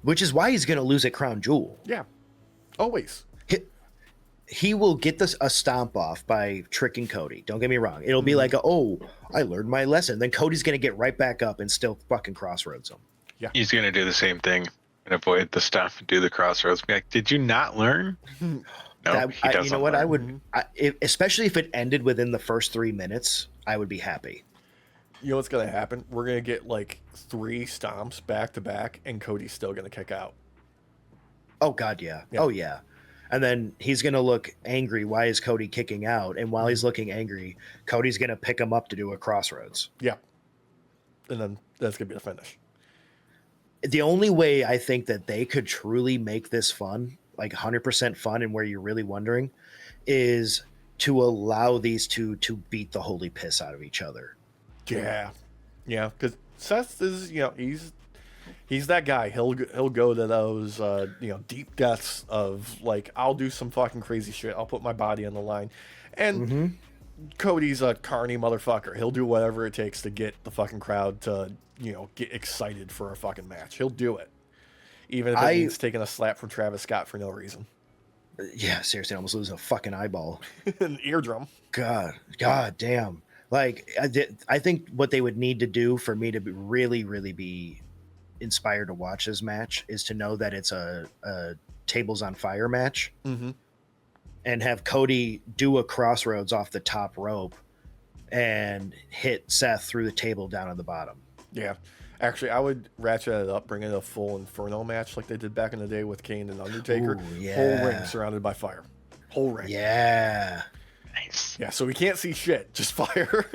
Which is why he's gonna lose at Crown Jewel. Yeah. Always. He will get a stomp off by tricking Cody. Don't get me wrong. It'll be like, I learned my lesson. Then Cody's gonna get right back up and still fucking crossroads him. Yeah. He's gonna do the same thing and avoid the stuff and do the crossroads. Be like, did you not learn? No, he doesn't. You know what? Learn. I would, especially if it ended within the first 3 minutes, I would be happy. You know what's gonna happen? We're gonna get like 3 stomps back to back, and Cody's still gonna kick out. Oh God, yeah. Oh yeah. And then he's gonna look angry. Why is Cody kicking out? And while he's looking angry, Cody's gonna pick him up to do a crossroads. Yeah. And then that's gonna be the finish. The only way I think that they could truly make this fun, like 100% fun, and where you're really wondering, is to allow these two to beat the holy piss out of each other. Yeah, because Seth is, he's that guy. He'll go to those, deep depths of like, I'll do some fucking crazy shit. I'll put my body on the line, and Cody's a carny motherfucker. He'll do whatever it takes to get the fucking crowd to, get excited for a fucking match. He'll do it, even if it means taking a slap from Travis Scott for no reason. Yeah, seriously, almost losing a fucking eyeball, an eardrum. God damn. Like, I think what they would need to do for me to really, really be inspired to watch this match is to know that it's a tables on fire match, and have Cody do a crossroads off the top rope and hit Seth through the table down at the bottom. Yeah. Actually, I would ratchet it up, bring in a full Inferno match like they did back in the day with Kane and Undertaker. Ooh, yeah. Whole ring surrounded by fire. Whole ring. Yeah. Nice. Yeah, so we can't see shit, just fire.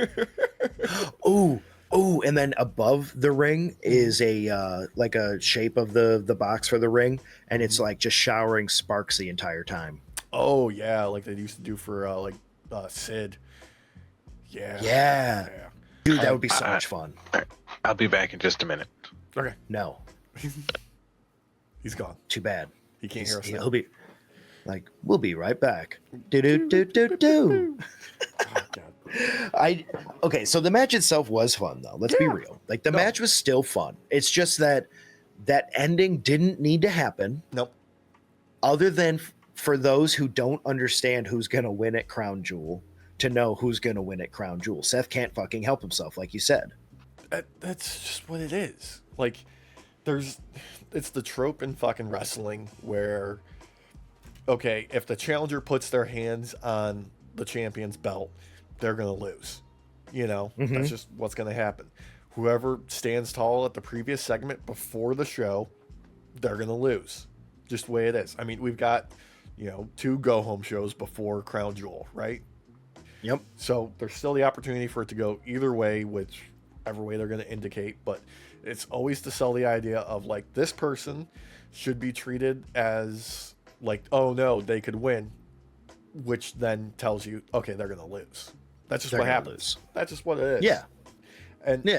Ooh, and then above the ring is a like a shape of the box for the ring, and it's like just showering sparks the entire time. Oh yeah, like they used to do for Sid. Yeah. Dude, that would be so much fun. I'll be back in just a minute. Okay. No. He's gone. Too bad. He can't hear us now. He'll be like, we'll be right back. Do. Okay, so the match itself was fun though. Let's be real. Like the match was still fun. It's just that ending didn't need to happen. Nope. Other than for those who don't understand who's gonna win at Crown Jewel to know who's gonna win at Crown Jewel. Seth can't fucking help himself, like you said. That's just what it is. Like, it's the trope in fucking wrestling where, okay, if the challenger puts their hands on the champion's belt, they're gonna lose. That's just what's gonna happen. Whoever stands tall at the previous segment before the show, they're gonna lose. Just the way it is. I mean, we've got 2 go home shows before Crown Jewel, right? Yep. So there's still the opportunity for it to go either way, whichever way they're going to indicate, but it's always to sell the idea of like, this person should be treated as like, oh no, they could win, which then tells you, okay, they're going to lose. That's just what happens. That's just what it is. Yeah. And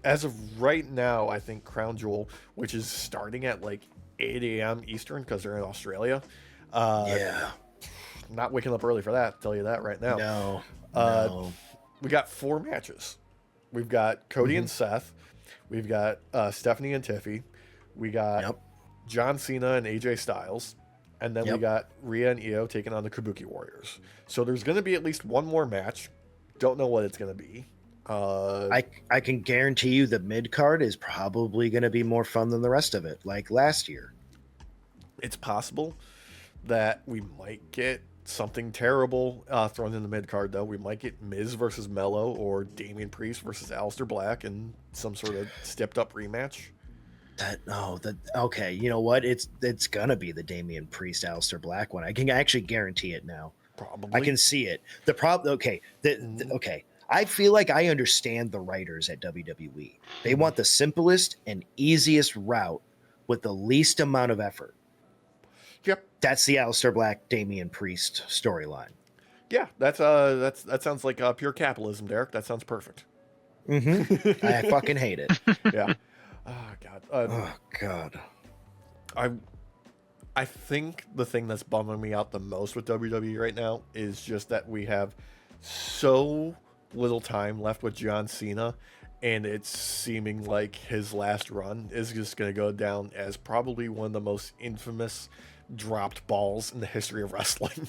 as of right now, I think Crown Jewel, which is starting at like 8 a.m. Eastern because they're in Australia. not waking up early for that. I'll tell you that right now. No. We got 4 matches. We've got Cody and Seth. We've got Stephanie and Tiffy. We got John Cena and AJ Styles. And then we got Rhea and Io taking on the Kabuki Warriors. So there's going to be at least one more match. Don't know what it's going to be. I can guarantee you the mid card is probably going to be more fun than the rest of it, like last year. It's possible that we might get something terrible thrown in the mid card, though. We might get Miz versus Mello or Damian Priest versus Aleister Black in some sort of stepped up rematch. Okay, you know what? It's gonna be the Damian Priest Aleister Black one. I can actually guarantee it now. Probably. I can see it. The problem. Okay. Okay. I feel like I understand the writers at WWE. They want the simplest and easiest route with the least amount of effort. Yep. That's the Aleister Black Damian Priest storyline. Yeah, that sounds like pure capitalism, Derek. That sounds perfect. I fucking hate it. Yeah. Oh God. Oh God. I think the thing that's bumming me out the most with WWE right now is just that we have so little time left with John Cena, and it's seeming like his last run is just going to go down as probably one of the most infamous dropped balls in the history of wrestling.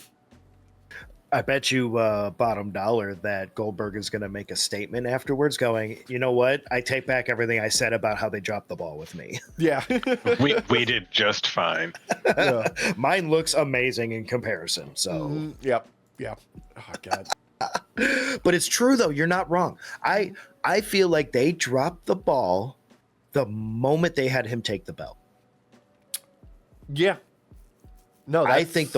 I bet you bottom dollar that Goldberg is going to make a statement afterwards going, you know what? I take back everything I said about how they dropped the ball with me. Yeah. we did just fine. Yeah. Mine looks amazing in comparison. So, Yep. Oh, God. But it's true, though. You're not wrong. I feel like they dropped the ball the moment they had him take the belt. Yeah. No, I think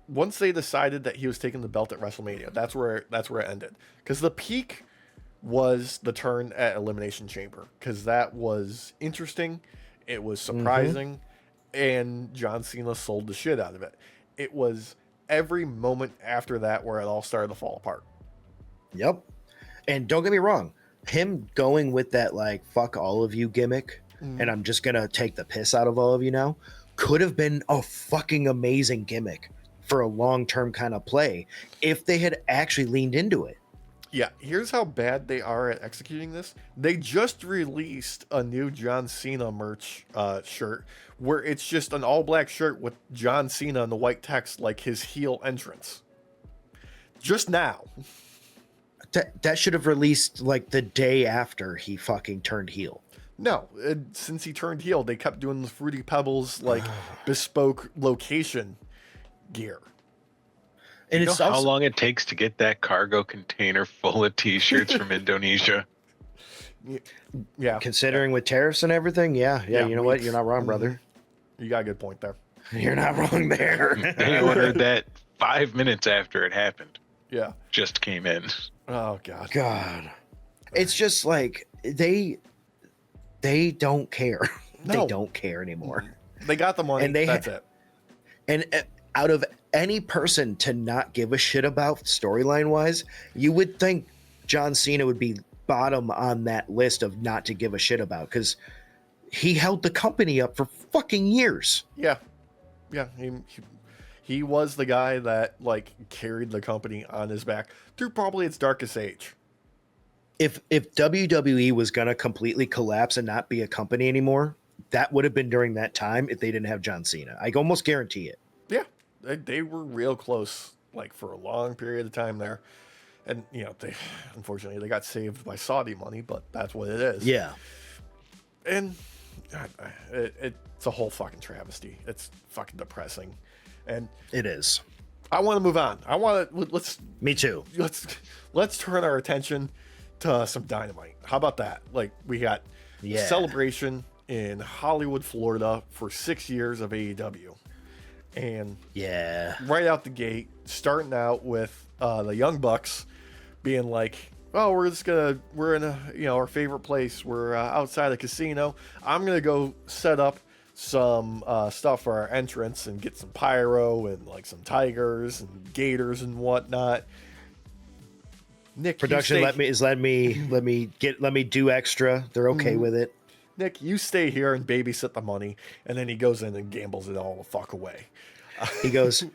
once they decided that he was taking the belt at WrestleMania, that's where it ended. Because the peak was the turn at Elimination Chamber, because that was interesting, it was surprising, and John Cena sold the shit out of it. It was every moment after that where it all started to fall apart. Yep. And don't get me wrong, him going with that like fuck all of you gimmick, and I'm just gonna take the piss out of all of you now, could have been a fucking amazing gimmick for a long-term kind of play if they had actually leaned into it. Yeah, here's how bad they are at executing this. They just released a new John Cena merch shirt where it's just an all-black shirt with John Cena and the white text like his heel entrance. Just now. That should have released like the day after he fucking turned heel. No, since he turned heel, they kept doing the Fruity Pebbles like bespoke location gear. And you know how long it takes to get that cargo container full of t-shirts from Indonesia? Yeah. Considering with tariffs and everything, yeah, you know what? You're not wrong, brother. You got a good point there. You're not wrong there. They ordered that 5 minutes after it happened. Yeah. Just came in. Oh, God. It's just like they don't care. No. They don't care anymore. They got the money, and that's it. And out of any person to not give a shit about storyline wise, you would think John Cena would be bottom on that list of not to give a shit about, because he held the company up for fucking years. Yeah. He was the guy that like carried the company on his back through probably its darkest age. If WWE was gonna completely collapse and not be a company anymore, that would have been during that time if they didn't have John Cena. I almost guarantee it. Yeah, they were real close, like for a long period of time there, and they unfortunately they got saved by Saudi money, but that's what it is. Yeah, and it's a whole fucking travesty. It's fucking depressing, and it is. I want to move on. Let's. Me too. Let's turn our attention to some Dynamite. How about that? Like we got Celebration in Hollywood, Florida for 6 years of AEW. And right out the gate, starting out with the Young Bucks being like, oh, we're in our favorite place. We're outside a casino. I'm going to go set up some stuff for our entrance and get some pyro and like some tigers and gators and whatnot. Nick, production let me do extra. They're okay with it. Nick, you stay here and babysit the money, and then he goes in and gambles it all the fuck away. He goes,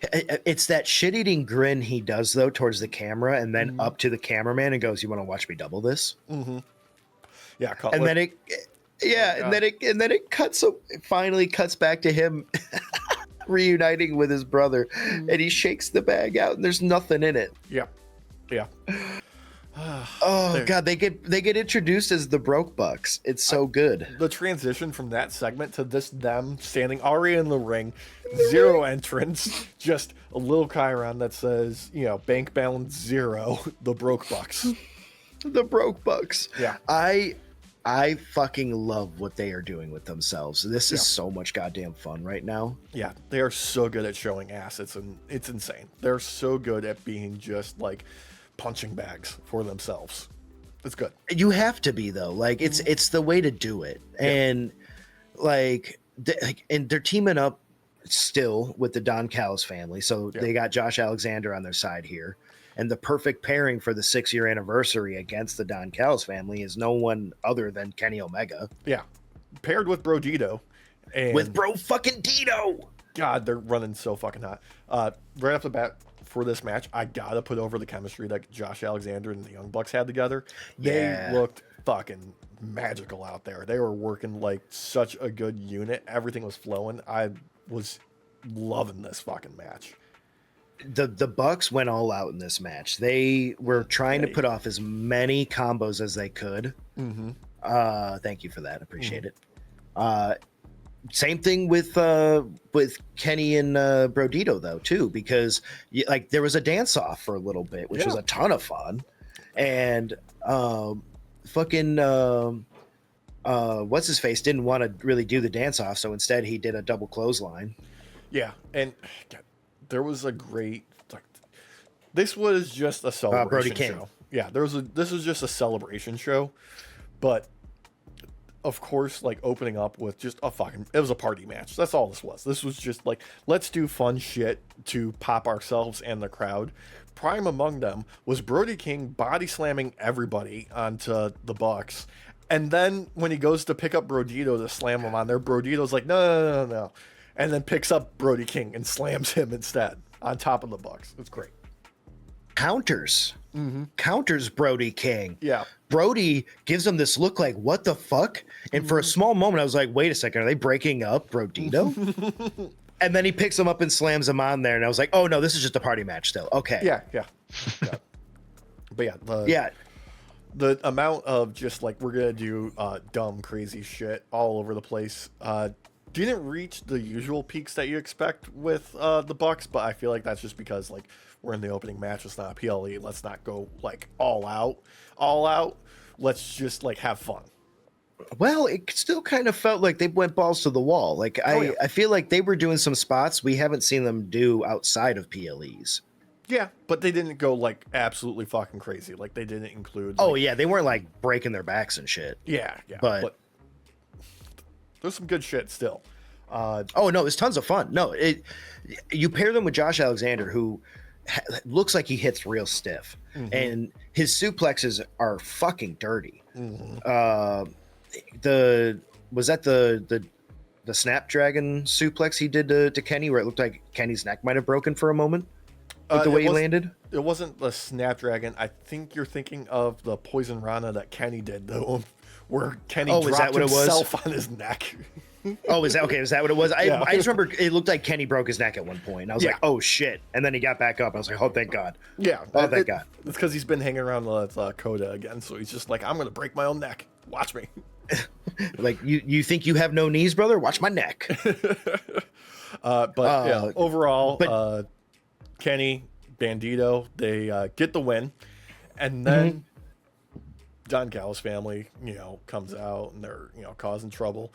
It's that shit-eating grin he does though towards the camera, and then up to the cameraman and goes, "You want to watch me double this?" Yeah, and then it cuts. It finally cuts back to him reuniting with his brother, and he shakes the bag out, and there's nothing in it. Yeah. Oh god, they get introduced as the Broke Bucks. It's so good. The transition from that segment to them standing already in the ring, zero entrance, just a little chyron that says, bank balance 0, the Broke Bucks. The Broke Bucks. Yeah. I fucking love what they are doing with themselves. This is so much goddamn fun right now. Yeah, they are so good at showing ass. It's insane. They're so good at being just like punching bags for themselves. It's good. You have to be though. Like it's the way to do it. And and they're teaming up still with the Don Callis family. So they got Josh Alexander on their side here. And the perfect pairing for the 6-year anniversary against the Don Callis family is no one other than Kenny Omega. Yeah. Paired with Bro Dito. And with Bro fucking Dito. God, they're running so fucking hot. Right off the bat for this match, I gotta put over the chemistry that Josh Alexander and the Young Bucks had together. They looked fucking magical out there. They were working like such a good unit. Everything was flowing. I was loving this fucking match. The Bucks went all out in this match. They were trying to put off as many combos as they could. Thank you for that. Appreciate it. Same thing with Kenny and Brodito though too, because there was a dance off for a little bit, which was a ton of fun, and what's his face didn't want to really do the dance off, so instead he did a double clothesline. Yeah, and there was a great this was just a celebration show. Yeah, this was just a celebration show, but of course, opening up with just it was a party match. That's all this was. This was just let's do fun shit to pop ourselves and the crowd. Prime among them was Brody King body slamming everybody onto the Bucks. And then when he goes to pick up Brodito to slam him on there, Brodito's like, no. And then picks up Brody King and slams him instead on top of the Bucks. It's great. Counters Brody King. Yeah. Brody gives him this look like, what the fuck? And for a small moment, I was like, wait a second, are they breaking up Brodito? And then he picks him up and slams him on there. And I was like, oh no, this is just a party match still. Okay. Yeah. But the amount of just we're going to do dumb, crazy shit all over the place didn't reach the usual peaks that you expect with the Bucks, but I feel like that's just because we're in the opening match. It's not a PLE. Let's not go all out. Let's just have fun. Well, it still kind of felt like they went balls to the wall. I feel like they were doing some spots we haven't seen them do outside of PLEs. Yeah, but they didn't go absolutely fucking crazy. They didn't include. They weren't breaking their backs and shit. Yeah. But there's some good shit still. No, it's tons of fun. No, you pair them with Josh Alexander, who looks like he hits real stiff, and his suplexes are fucking dirty. Was that the Snapdragon suplex he did to Kenny, where it looked like Kenny's neck might have broken for a moment with the way he landed? It wasn't the Snapdragon. I think you're thinking of the Poison Rana that Kenny did, though, where Kenny dropped himself on his neck. Is that okay? Is that what it was? I just remember it looked like Kenny broke his neck at one point. And I was like, oh shit. And then he got back up. I was like, oh, thank God. Yeah. Oh, thank God. It's because he's been hanging around with Coda again. So he's just like, I'm going to break my own neck. Watch me. You think you have no knees, brother? Watch my neck. Overall, Kenny, Bandito, they get the win. And then Don Callis family, comes out and they're, causing trouble.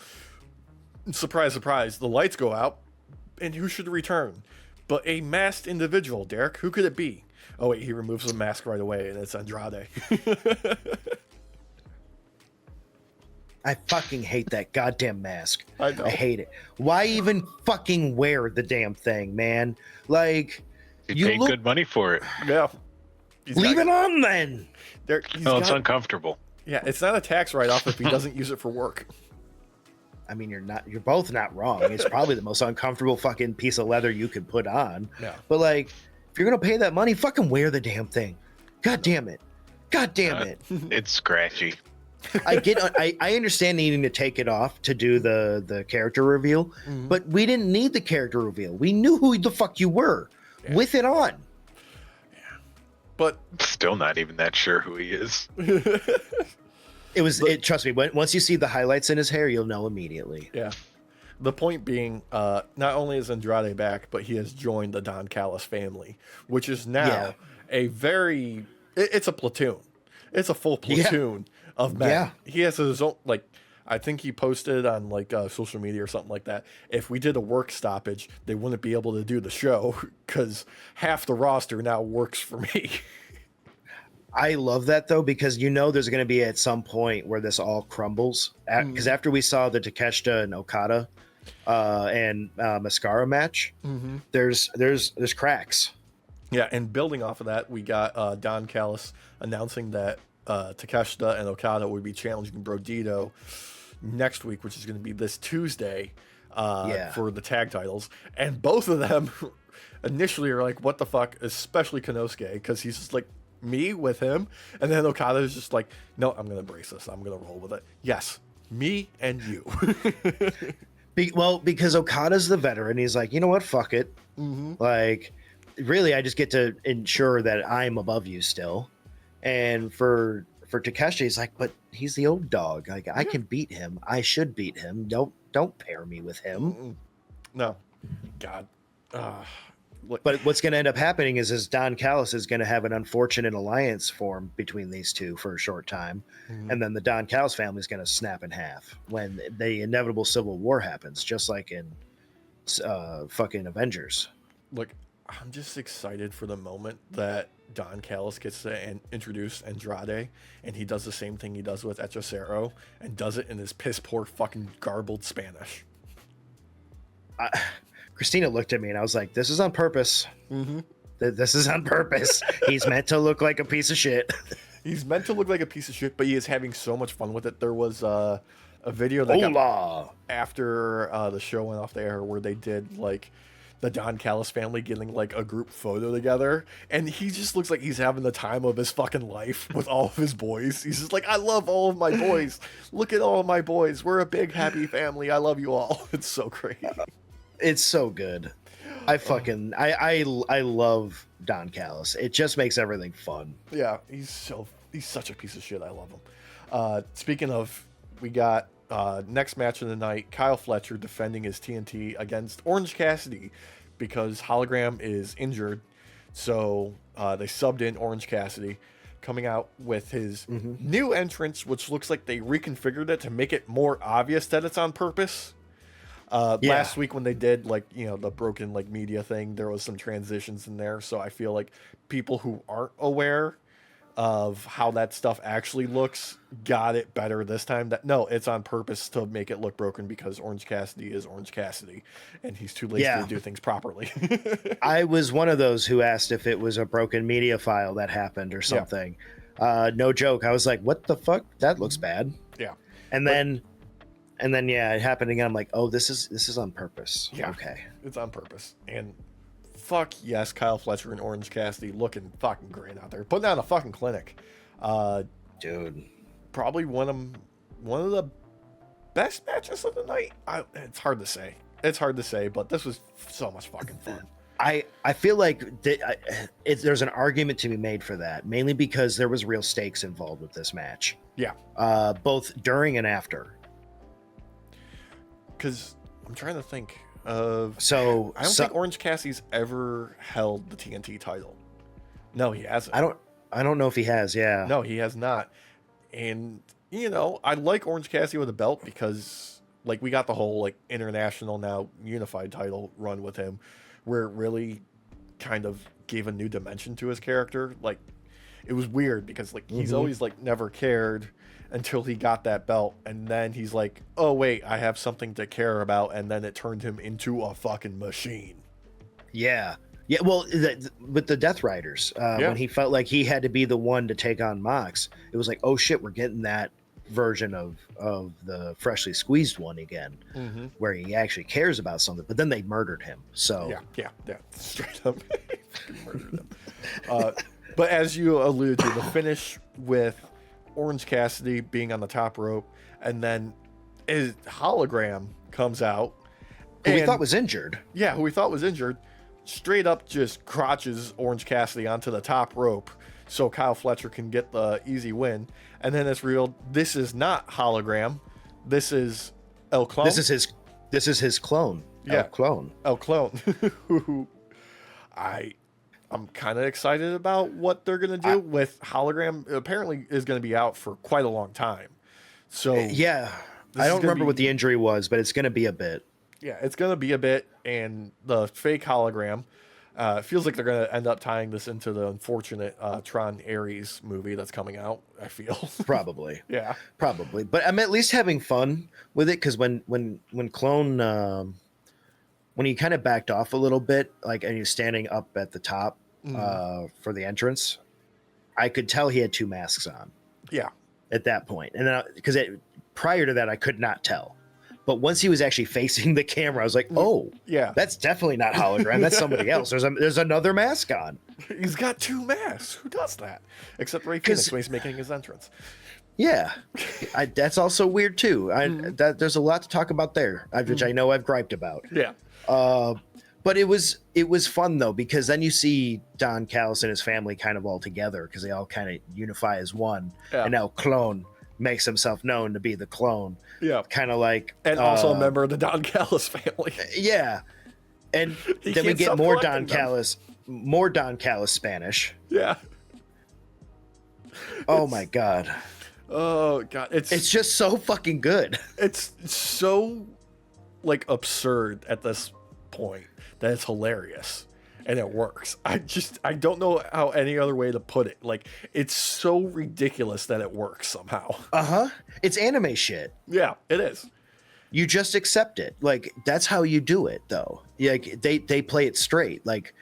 Surprise, surprise, the lights go out, and who should return but a masked individual, Derek? Who could it be? Oh, wait, he removes the mask right away, and it's Andrade. I fucking hate that goddamn mask. I know. I hate it. Why even fucking wear the damn thing, man? You paid good money for it. Yeah. Leave it on, then. It's uncomfortable. Yeah, it's not a tax write-off if he doesn't use it for work. I mean, you're both not wrong. It's probably the most uncomfortable fucking piece of leather you could put on. Yeah. But like, if you're gonna pay that money, fucking wear the damn thing. God damn it. God damn it. It's scratchy. I understand needing to take it off to do the character reveal, but we didn't need the character reveal. We knew who the fuck you were with it on. Yeah. But still not even that sure who he is. Trust me, once you see the highlights in his hair, you'll know immediately. Yeah. The point being, not only is Andrade back, but he has joined the Don Callis family, which is now it's a platoon. It's a full platoon of men. Yeah. He has his own, like, I think he posted on like social media or something like that. If we did a work stoppage, they wouldn't be able to do the show because half the roster now works for me. I love that though, because there's going to be at some point where this all crumbles. Because after we saw the Takeshita and Okada and Mascara match, there's cracks. Yeah, and building off of that, we got Don Callis announcing that Takeshita and Okada would be challenging Brodito next week, which is going to be this Tuesday for the tag titles. And both of them initially are like, what the fuck, especially Konosuke, because he's just like, me with him. And then Okada is just like, no, I'm going to embrace this. I'm going to roll with it. Yes, me and you. Because Okada's the veteran. He's like, you know what? Fuck it. Like, really, I just get to ensure that I'm above you still. And for Takeshita, he's like, but he's the old dog. Like, I can beat him. I should beat him. Don't pair me with him. No. God. But what's going to end up happening is Don Callis is going to have an unfortunate alliance form between these two for a short time. And then the Don Callis family is going to snap in half when the inevitable civil war happens, just like in fucking Avengers. Look, I'm just excited for the moment that Don Callis gets to introduce Andrade, and he does the same thing he does with Hechicero, and does it in his piss poor fucking garbled Spanish. Christina looked at me and I was like, this is on purpose. This is on purpose. He's meant to look like a piece of shit. He's meant to look like a piece of shit, but he is having so much fun with it. There was a video that got after the show went off the air where they did like the Don Callis family getting like a group photo together, and he just looks like he's having the time of his fucking life with all of his boys. He's just like, I love all of my boys. Look at all of my boys. We're a big happy family. I love you all. It's so great. It's so good. I love Don Callis. It just makes everything fun. Yeah, he's such a piece of shit. I love him. Speaking of, we got next match of the night, Kyle Fletcher defending his TNT against Orange Cassidy because Hologram is injured. So they subbed in Orange Cassidy, coming out with his new entrance, which looks like they reconfigured it to make it more obvious that it's on purpose. Last week when they did like, the broken like media thing, there was some transitions in there. So I feel like people who aren't aware of how that stuff actually looks got it better this time. That no, it's on purpose to make it look broken because Orange Cassidy is Orange Cassidy and he's too lazy to do things properly. I was one of those who asked if it was a broken media file that happened or something. No joke. I was like, what the fuck? That looks bad. Yeah. And then it happened again. I'm like, oh, this is on purpose. Yeah, okay, it's on purpose. And fuck yes, Kyle Fletcher and Orange Cassidy looking fucking great out there, putting on a fucking clinic. Dude, probably one of the best matches of the night. It's hard to say, but this was so much fucking fun. I feel like there's an argument to be made for that, mainly because there was real stakes involved with this match. Yeah, both during and after. Because I'm trying to think of. I don't think Orange Cassidy's ever held the TNT title. No, he hasn't. I don't know if he has. Yeah. No, he has not. And I like Orange Cassidy with a belt because like we got the whole like international now unified title run with him, where it really kind of gave a new dimension to his character. Like it was weird because like he's always like never cared until he got that belt, and then he's like, oh wait, I have something to care about, and then it turned him into a fucking machine. Yeah, well, with the Death Riders, when he felt like he had to be the one to take on Mox, it was like, oh shit, we're getting that version of the freshly squeezed one again, where he actually cares about something. But then they murdered him. So yeah, straight up murdered him. But as you alluded to, the finish with Orange Cassidy being on the top rope, and then his hologram comes out, who we thought was injured. Yeah, who we thought was injured, straight up just crotches Orange Cassidy onto the top rope so Kyle Fletcher can get the easy win. And then it's revealed this is not hologram. This is El Clone. This is his clone. Yeah. El Clone. Who I'm kind of excited about what they're going to do with hologram. Apparently is going to be out for quite a long time. So yeah, I don't remember what the injury was, but it's going to be a bit. Yeah, it's going to be a bit. And the fake hologram, feels like they're going to end up tying this into the unfortunate Tron Ares movie that's coming out, I feel. Probably. Yeah. Probably. But I'm at least having fun with it, because when Clone, when he kind of backed off a little bit, like, and he was standing up at the top for the entrance, I could tell he had two masks on. Yeah. At that point. And then, because prior to that, I could not tell. But once he was actually facing the camera, I was like, oh, yeah, that's definitely not hologram. That's somebody else. There's another mask on. He's got two masks. Who does that? Except Ray Phoenix when he's making his entrance. Yeah. That's also weird, too. There's a lot to talk about there, which I know I've griped about. Yeah. But it was fun, though, because then you see Don Callis and his family kind of all together, because they all kind of unify as one. Yeah. And now Clone makes himself known to be the clone. Yeah. Kind of like... And also a member of the Don Callis family. Yeah. And then we get more Don Callis Spanish. Yeah. Oh, my God. Oh, God. It's just so fucking good. It's so, like, absurd at this point that it's hilarious. And it works. I don't know how any other way to put it. Like, it's so ridiculous that it works somehow. It's anime shit. Yeah, it is. You just accept it. Like, that's how you do it, though. Like, they play it straight. Like,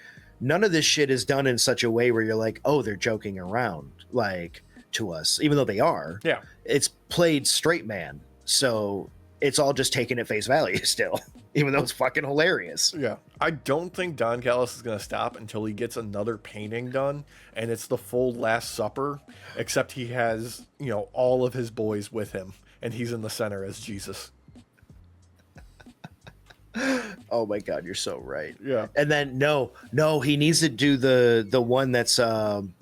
none of this shit is done in such a way where you're like, oh, they're joking around, like, to us, even though they are. Yeah. It's played straight man. So it's all just taken at face value still, even though it's fucking hilarious. Yeah. I don't think Don Callis is going to stop until he gets another painting done, and it's the full Last Supper, except he has, all of his boys with him, and he's in the center as Jesus. Oh my God, you're so right. Yeah. And then no, he needs to do the one that's done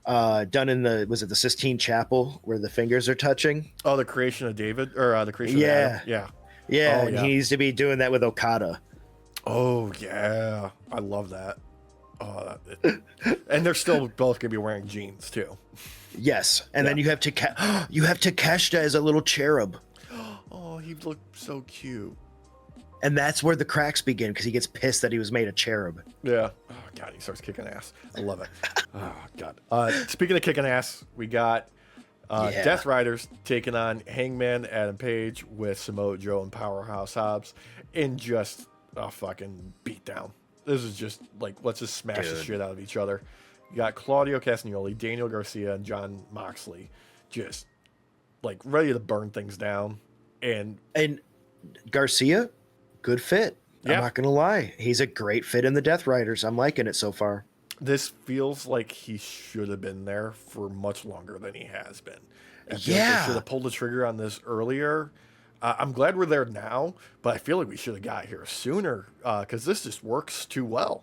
in the Sistine Chapel where the fingers are touching. Oh, the creation of David, or the creation of Adam. Yeah. Yeah, and he needs to be doing that with Okada. Oh yeah, I love that. And they're still both gonna be wearing jeans too. Yes, and then you have Takeshita as a little cherub. Oh, he looked so cute. And that's where the cracks begin, because he gets pissed that he was made a cherub. Yeah. Oh God, he starts kicking ass. I love it. Oh God. Speaking of kicking ass, we got Death Riders taking on Hangman Adam Page with Samoa Joe and Powerhouse Hobbs in just a fucking beatdown. This is just like, let's just smash the shit out of each other. You got Claudio Castagnoli, Daniel Garcia, and Jon Moxley just like ready to burn things down. And Garcia, good fit. Yeah. I'm not gonna lie, he's a great fit in the Death Riders. I'm liking it so far. This feels like he should have been there for much longer than he has been. I feel Yeah. like they should have pulled the trigger on this earlier. I'm glad we're there now, but I feel like we should have got here sooner, because this just works too well.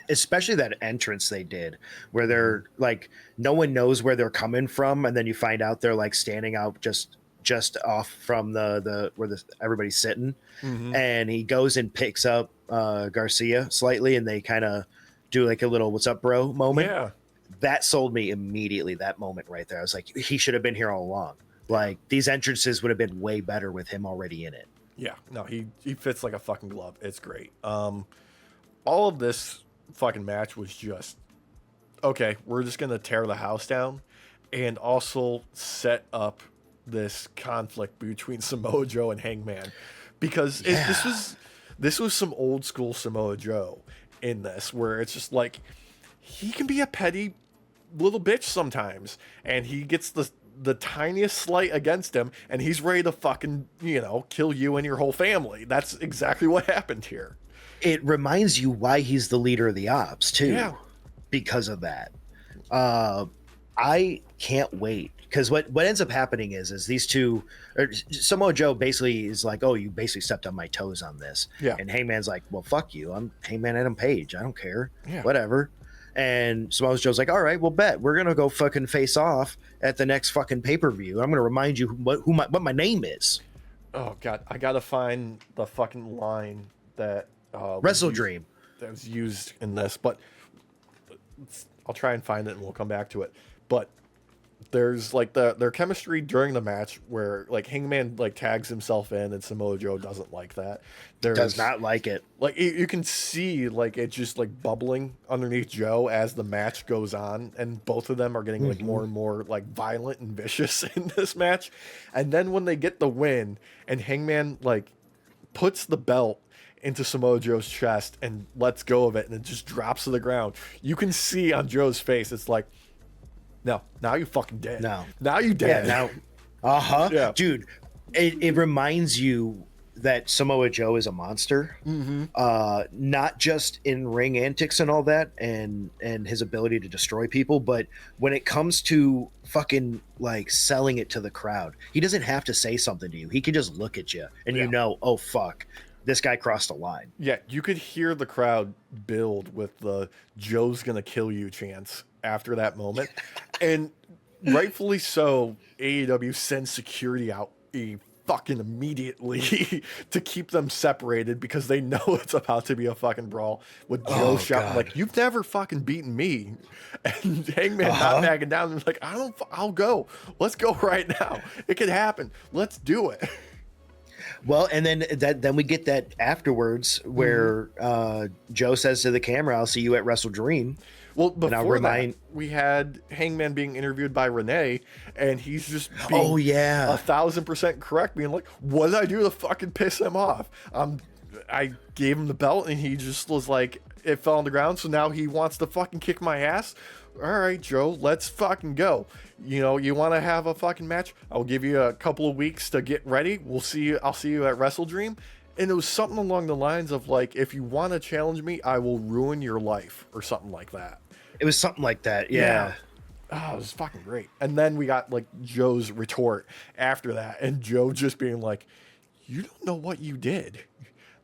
Especially that entrance they did, where they're like, no one knows where they're coming from, and then you find out they're like standing out just off from the where everybody's sitting, and he goes and picks up Garcia slightly, and they kind of do like a little "what's up, bro" moment. Yeah, that sold me immediately. That moment right there, I was like, he should have been here all along. Like, these entrances would have been way better with him already in it. Yeah, no, he fits like a fucking glove. It's great. All of this fucking match was just, okay, we're just going to tear the house down and also set up this conflict between Samoa Joe and Hangman, because this was some old school Samoa Joe in this, where it's just like, he can be a petty little bitch sometimes, and he gets the the tiniest slight against him, and he's ready to fucking, kill you and your whole family. That's exactly what happened here. It reminds you why he's the leader of the ops too. Yeah. Because of that. I can't wait, because what ends up happening is these two, or Samoa Joe basically is like, oh, you basically stepped on my toes on this. Yeah. And Hangman's like, well, fuck you. I'm Hangman Adam Page. I don't care. Yeah. Whatever. And Samoa Joe's like, all right, well, bet we're gonna go fucking face off at the next fucking pay-per-view. I'm gonna remind you what my name is. Oh god, I gotta find the fucking line that Wrestle Dream that was used in this, but I'll try and find it and we'll come back to it. But there's like their chemistry during the match where like Hangman like tags himself in and Samoa Joe doesn't like that. Does not like it. Like you can see like it just like bubbling underneath Joe as the match goes on, and both of them are getting like more and more like violent and vicious in this match. And then when they get the win and Hangman like puts the belt into Samoa Joe's chest and lets go of it and it just drops to the ground, you can see on Joe's face it's like, no, now you fucking dead. No. Now you dead. Yeah, now. Yeah. Dude, it reminds you that Samoa Joe is a monster. Not just in ring antics and all that and his ability to destroy people, but when it comes to fucking like selling it to the crowd, he doesn't have to say something to you. He can just look at you and you know, oh fuck, this guy crossed the line. Yeah, you could hear the crowd build with the Joe's gonna kill you chants after that moment. And rightfully so, AEW sends security out fucking immediately to keep them separated because they know it's about to be a fucking brawl with Joe shouting like, you've never fucking beaten me. And Hangman not backing down and like, I'll go. Let's go right now. It could happen. Let's do it. Well, and then we get that afterwards where Joe says to the camera, I'll see you at Wrestle Dream. Well, before that, we had Hangman being interviewed by Renee, and he's just being 1,000% correct, being like, what did I do to fucking piss him off? I gave him the belt, and he just was like, it fell on the ground, so now he wants to fucking kick my ass? All right, Joe, let's fucking go. You want to have a fucking match? I'll give you a couple of weeks to get ready. I'll see you at Wrestle Dream. And it was something along the lines of like, if you want to challenge me, I will ruin your life or something like that. It was something like that. Yeah. Oh, it was fucking great. And then we got like Joe's retort after that. And Joe just being like, you don't know what you did.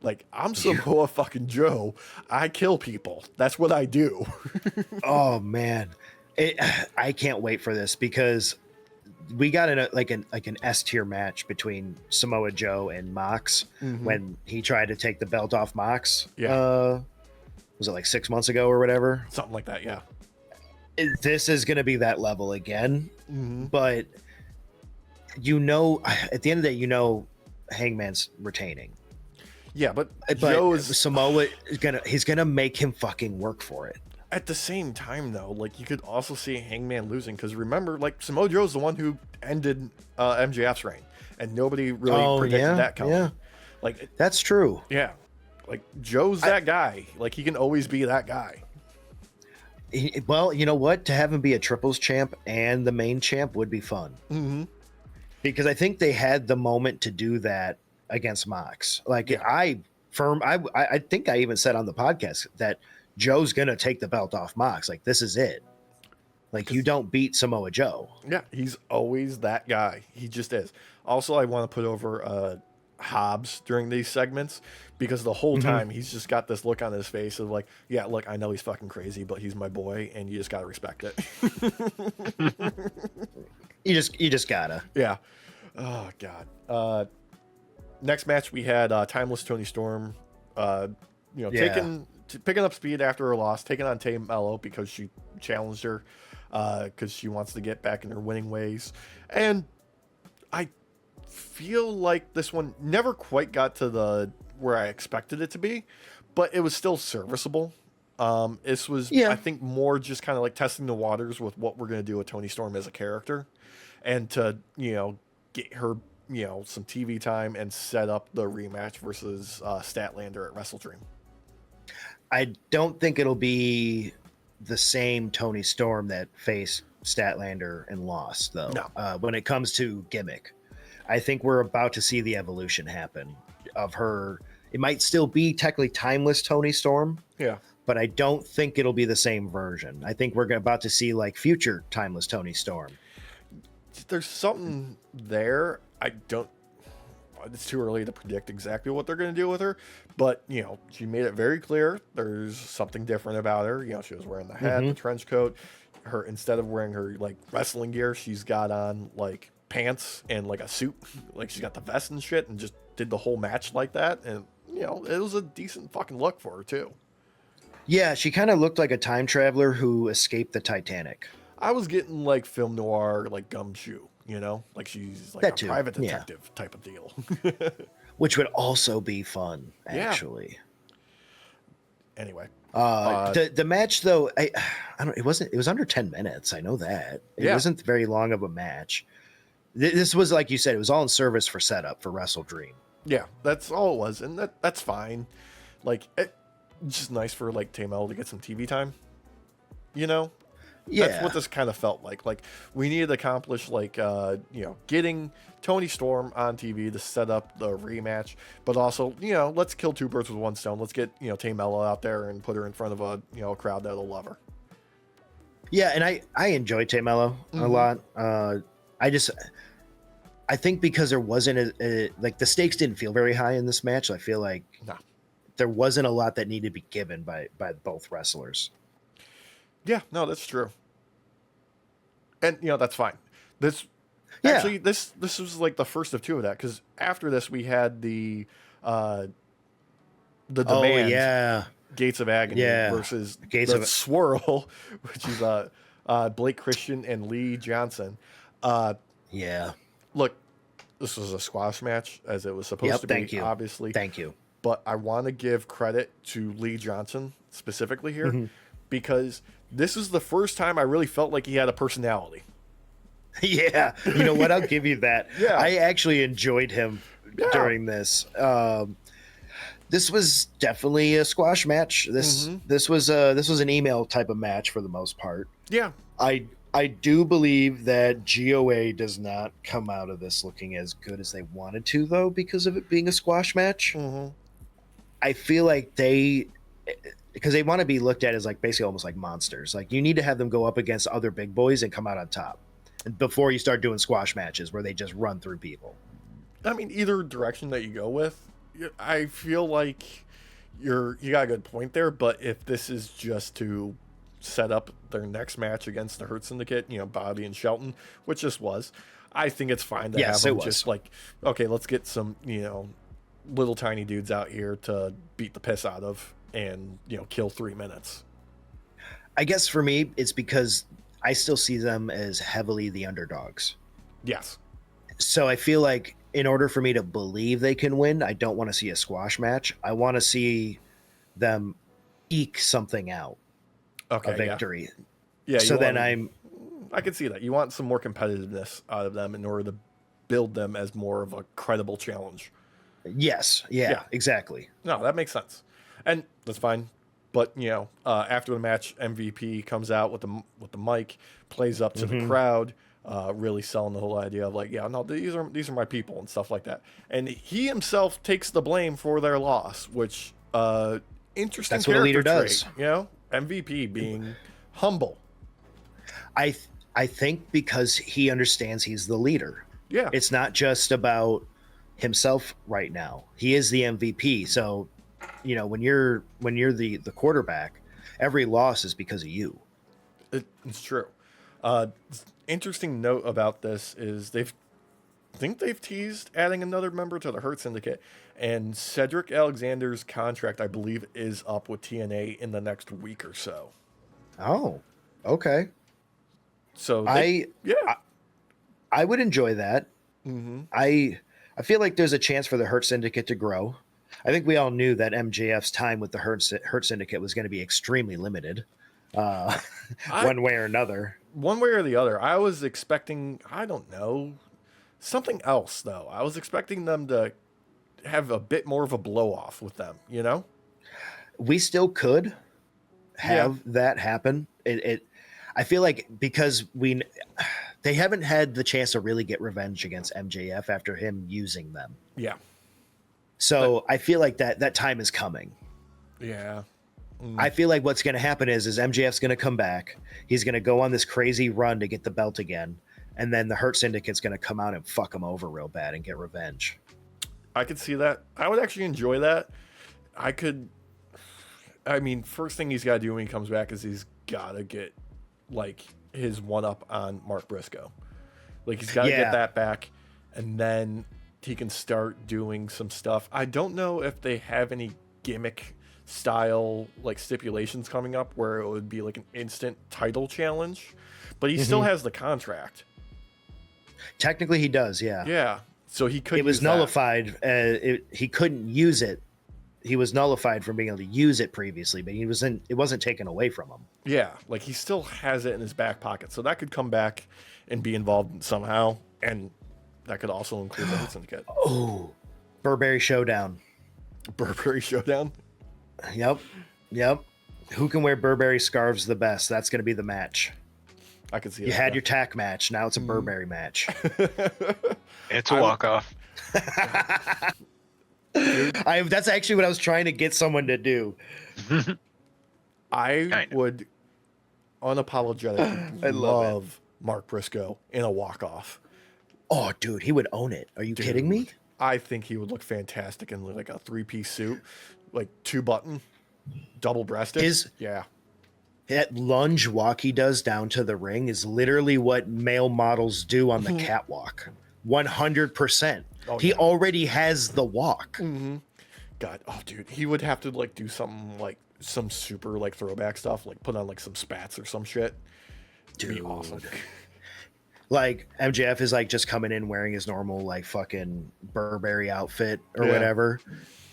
Like, I'm Samoa fucking Joe. I kill people. That's what I do. Oh man. I can't wait for this because we got an S tier match between Samoa Joe and Mox when he tried to take the belt off Mox. Yeah. Was it like 6 months ago or whatever? Something like that, yeah. This is going to be that level again. But at the end of the day, Hangman's retaining. Yeah, but Samoa is he's gonna make him fucking work for it. At the same time, though, like you could also see Hangman losing because remember, like Samoa Joe's the one who ended MJF's reign, and nobody really predicted that coming. Yeah, like that's true. Yeah, like Joe's that guy. Like he can always be that guy. Well, you know what? To have him be a triples champ and the main champ would be fun. Because I think they had the moment to do that against Mox. Like I think I even said on the podcast that Joe's gonna take the belt off Mox. Like this is it. Like you don't beat Samoa Joe. Yeah, he's always that guy. He just is. Also, I want to put over Hobbs during these segments because the whole time he's just got this look on his face of like, yeah, look, I know he's fucking crazy, but he's my boy, and you just gotta respect it. you just gotta. Yeah. Oh God. Next match we had Timeless Tony Storm, picking up speed after her loss, taking on Tay Mello because she challenged her because she wants to get back in her winning ways. And I feel like this one never quite got to where I expected it to be, but it was still serviceable. This was, I think, more just kind of like testing the waters with what we're going to do with Tony Storm as a character and to, get her some TV time and set up the rematch versus Statlander at Wrestle Dream. I don't think it'll be the same Tony Storm that faced Statlander and lost, though. No. When it comes to gimmick, I think we're about to see the evolution happen of her. It might still be technically timeless Tony Storm, Yeah. but I don't think it'll be the same version. I think we're about to see like future timeless Tony Storm. There's something there. I don't. It's too early to predict exactly what they're going to do with her, but she made it very clear there's something different about her. She was wearing the hat, the trench coat. Her, instead of wearing her like wrestling gear, she's got on like pants and like a suit. Like she's got the vest and shit, and just did the whole match like that. And it was a decent fucking look for her too. Yeah, she kind of looked like a time traveler who escaped the Titanic. I was getting like film noir, like Gumshoe, like she's like That a too, private detective type of deal. Which would also be fun, actually. Anyway, the match though, I don't. It was under 10 minutes. I know that it wasn't very long of a match. This was, like you said, it was all in service for setup for Wrestle Dream. Yeah, that's all it was, and that's fine. Like it's just nice for like Tamel to get some TV time. That's what this kind of felt like. Like we needed to accomplish like getting Tony Storm on TV to set up the rematch, but also let's kill two birds with one stone. Let's get Tamela out there and put her in front of a crowd that'll love her. Yeah, and I enjoy Tamela a lot. I think because there wasn't like the stakes didn't feel very high in this match. I feel like there wasn't a lot that needed to be given by both wrestlers. Yeah, no, that's true. And that's fine. This was like the first of two of that, because after this we had the demand Gates of Agony versus Gates the of Swirl, which is Blake Christian and Lee Johnson. Look, this was a squash match as it was supposed to be. Obviously, thank you. But I want to give credit to Lee Johnson specifically here, because this is the first time I really felt like he had a personality. Yeah, you know what? I'll give you that. I actually enjoyed him during this. This was definitely a squash match. This was an email type of match for the most part. Yeah, I do believe that GOA does not come out of this looking as good as they wanted to, though, because of it being a squash match. I feel like because they want to be looked at as like basically almost like monsters. Like you need to have them go up against other big boys and come out on top, and before you start doing squash matches where they just run through people. I mean, either direction that you go with, I feel like you got a good point there. But if this is just to set up their next match against the Hurt Syndicate, Bobby and Shelton, which this was, I think it's fine to have them just like, okay, let's get some little tiny dudes out here to beat the piss out of and kill 3 minutes. I guess for me it's because I still see them as heavily the underdogs. Yes. So I feel like in order for me to believe they can win, I don't want to see a squash match. I want to see them eke something out. Okay. A victory. Yeah. So then I can see that. You want some more competitiveness out of them in order to build them as more of a credible challenge. Yes. Yeah. Exactly. No, that makes sense. And that's fine. But after the match, MVP comes out with the mic, plays up to the crowd, really selling the whole idea of like, these are my people and stuff like that. And he himself takes the blame for their loss, which interesting. That's what a leader does. MVP being humble. I think because he understands he's the leader. Yeah, it's not just about himself right now. He is the MVP, so. When you're the quarterback, every loss is because of you. It's true. Interesting note about this is they've teased adding another member to the Hurt Syndicate, and Cedric Alexander's contract, I believe, is up with TNA in the next week or so. Oh, okay. So I would enjoy that. I feel like there's a chance for the Hurt Syndicate to grow. I think we all knew that MJF's time with the Hurt Syndicate was going to be extremely limited, one way or another. One way or the other. I was expecting, I don't know, something else, though. I was expecting them to have a bit more of a blow-off with them, We still could have that happen. I feel like because they haven't had the chance to really get revenge against MJF after him using them. Yeah. So I feel like that time is coming. Yeah. I feel like what's going to happen is MJF's going to come back. He's going to go on this crazy run to get the belt again. And then the Hurt Syndicate's going to come out and fuck him over real bad and get revenge. I could see that. I would actually enjoy that. I mean, first thing he's got to do when he comes back is he's got to get, like, his one-up on Mark Briscoe. Like, he's got to get that back, and then he can start doing some stuff. I don't know if they have any gimmick-style, like, stipulations coming up where it would be, like, an instant title challenge, but he still has the contract. Technically, he does, yeah. Yeah, so he could. It was nullified. He couldn't use it. He was nullified from being able to use it previously, but it wasn't taken away from him. Yeah, like he still has it in his back pocket, so that could come back and be involved somehow, and that could also include the Hurt Syndicate. Oh, Burberry Showdown. Burberry Showdown. Yep. Who can wear Burberry scarves the best? That's going to be the match. I could see. You had your tack match. Now it's a Burberry match. It's a walk-off. That's actually what I was trying to get someone to do. I would unapologetically love Mark Briscoe in a walk-off. Oh, dude, he would own it. Are you kidding me? I think he would look fantastic in like a 3-piece suit, like 2-button, double-breasted. That lunge walk he does down to the ring is literally what male models do on the catwalk. 100%. He already has the walk. God, oh dude, he would have to like do something like some super like throwback stuff, like put on like some spats or some shit. Dude, be awesome. Like MJF is like just coming in wearing his normal like fucking Burberry outfit or whatever,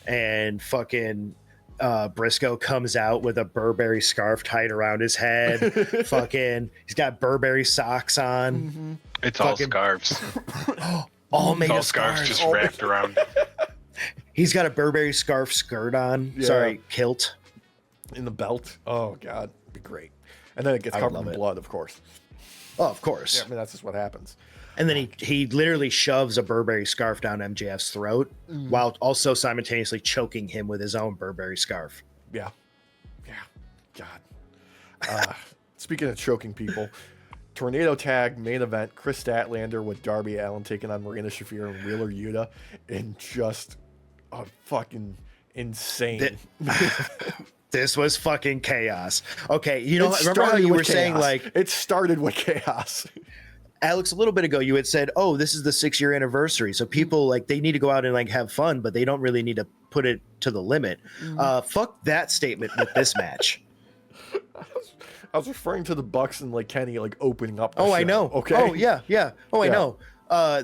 and fucking Briscoe comes out with a Burberry scarf tied around his head. He's got Burberry socks on. It's all scarves. All made all of scarves just wrapped around. He's got a Burberry scarf skirt on. Kilt. In the belt. Oh god, it'd be great. And then it gets covered in blood, of course. Oh, of course. Yeah, I mean that's just what happens. And then he literally shoves a Burberry scarf down MJF's throat while also simultaneously choking him with his own Burberry scarf. Yeah. God. Speaking of choking people, Tornado Tag main event, Chris Statlander with Darby Allin taking on Marina Shafir and Wheeler Yuta in just a fucking insane. This was fucking chaos. Okay, remember how you were saying like it started with chaos. Alex, a little bit ago, you had said, "Oh, this is the 6-year anniversary, so people like they need to go out and like have fun, but they don't really need to put it to the limit." Fuck that statement with this match. I was referring to the Bucks and like Kenny like opening up. Oh, show. I know. Okay. Oh yeah. Oh, I know.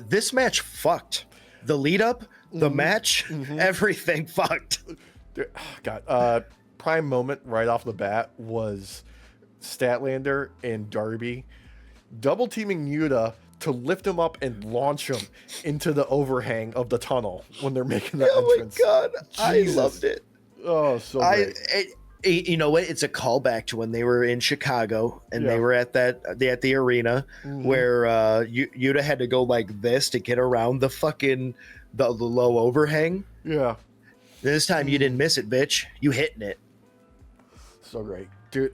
This match fucked. The lead up, the match, everything fucked. God. Prime moment right off the bat was Statlander and Darby double teaming Yuta to lift him up and launch him into the overhang of the tunnel when they're making the entrance. Oh my god, I loved it. Oh, so great. You know what? It's a callback to when they were in Chicago and they were at the arena where Yuta had to go like this to get around the fucking the low overhang. Yeah. This time you didn't miss it, bitch. You hitting it. So great. Dude,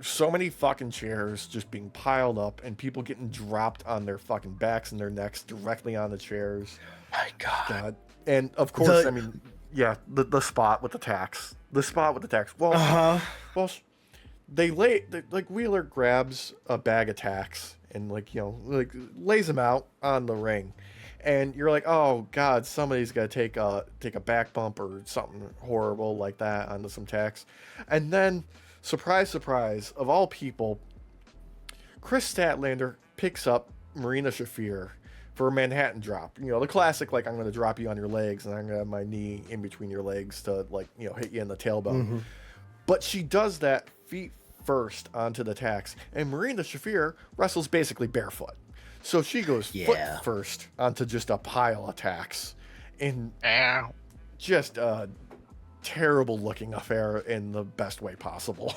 so many fucking chairs just being piled up and people getting dropped on their fucking backs and their necks directly on the chairs. My God. And of course, the spot with the tacks. The spot with the tacks. Well, like Wheeler grabs a bag of tacks and lays them out on the ring. And you're like, oh God, somebody's got to take a back bump or something horrible like that onto some tacks. And then, surprise, surprise, of all people, Chris Statlander picks up Marina Shafir for a Manhattan drop. The classic, like, I'm going to drop you on your legs and I'm going to have my knee in between your legs to, hit you in the tailbone. But she does that feet first onto the tacks. And Marina Shafir wrestles basically barefoot. So she goes foot first onto just a pile of tacks. And just terrible looking affair in the best way possible.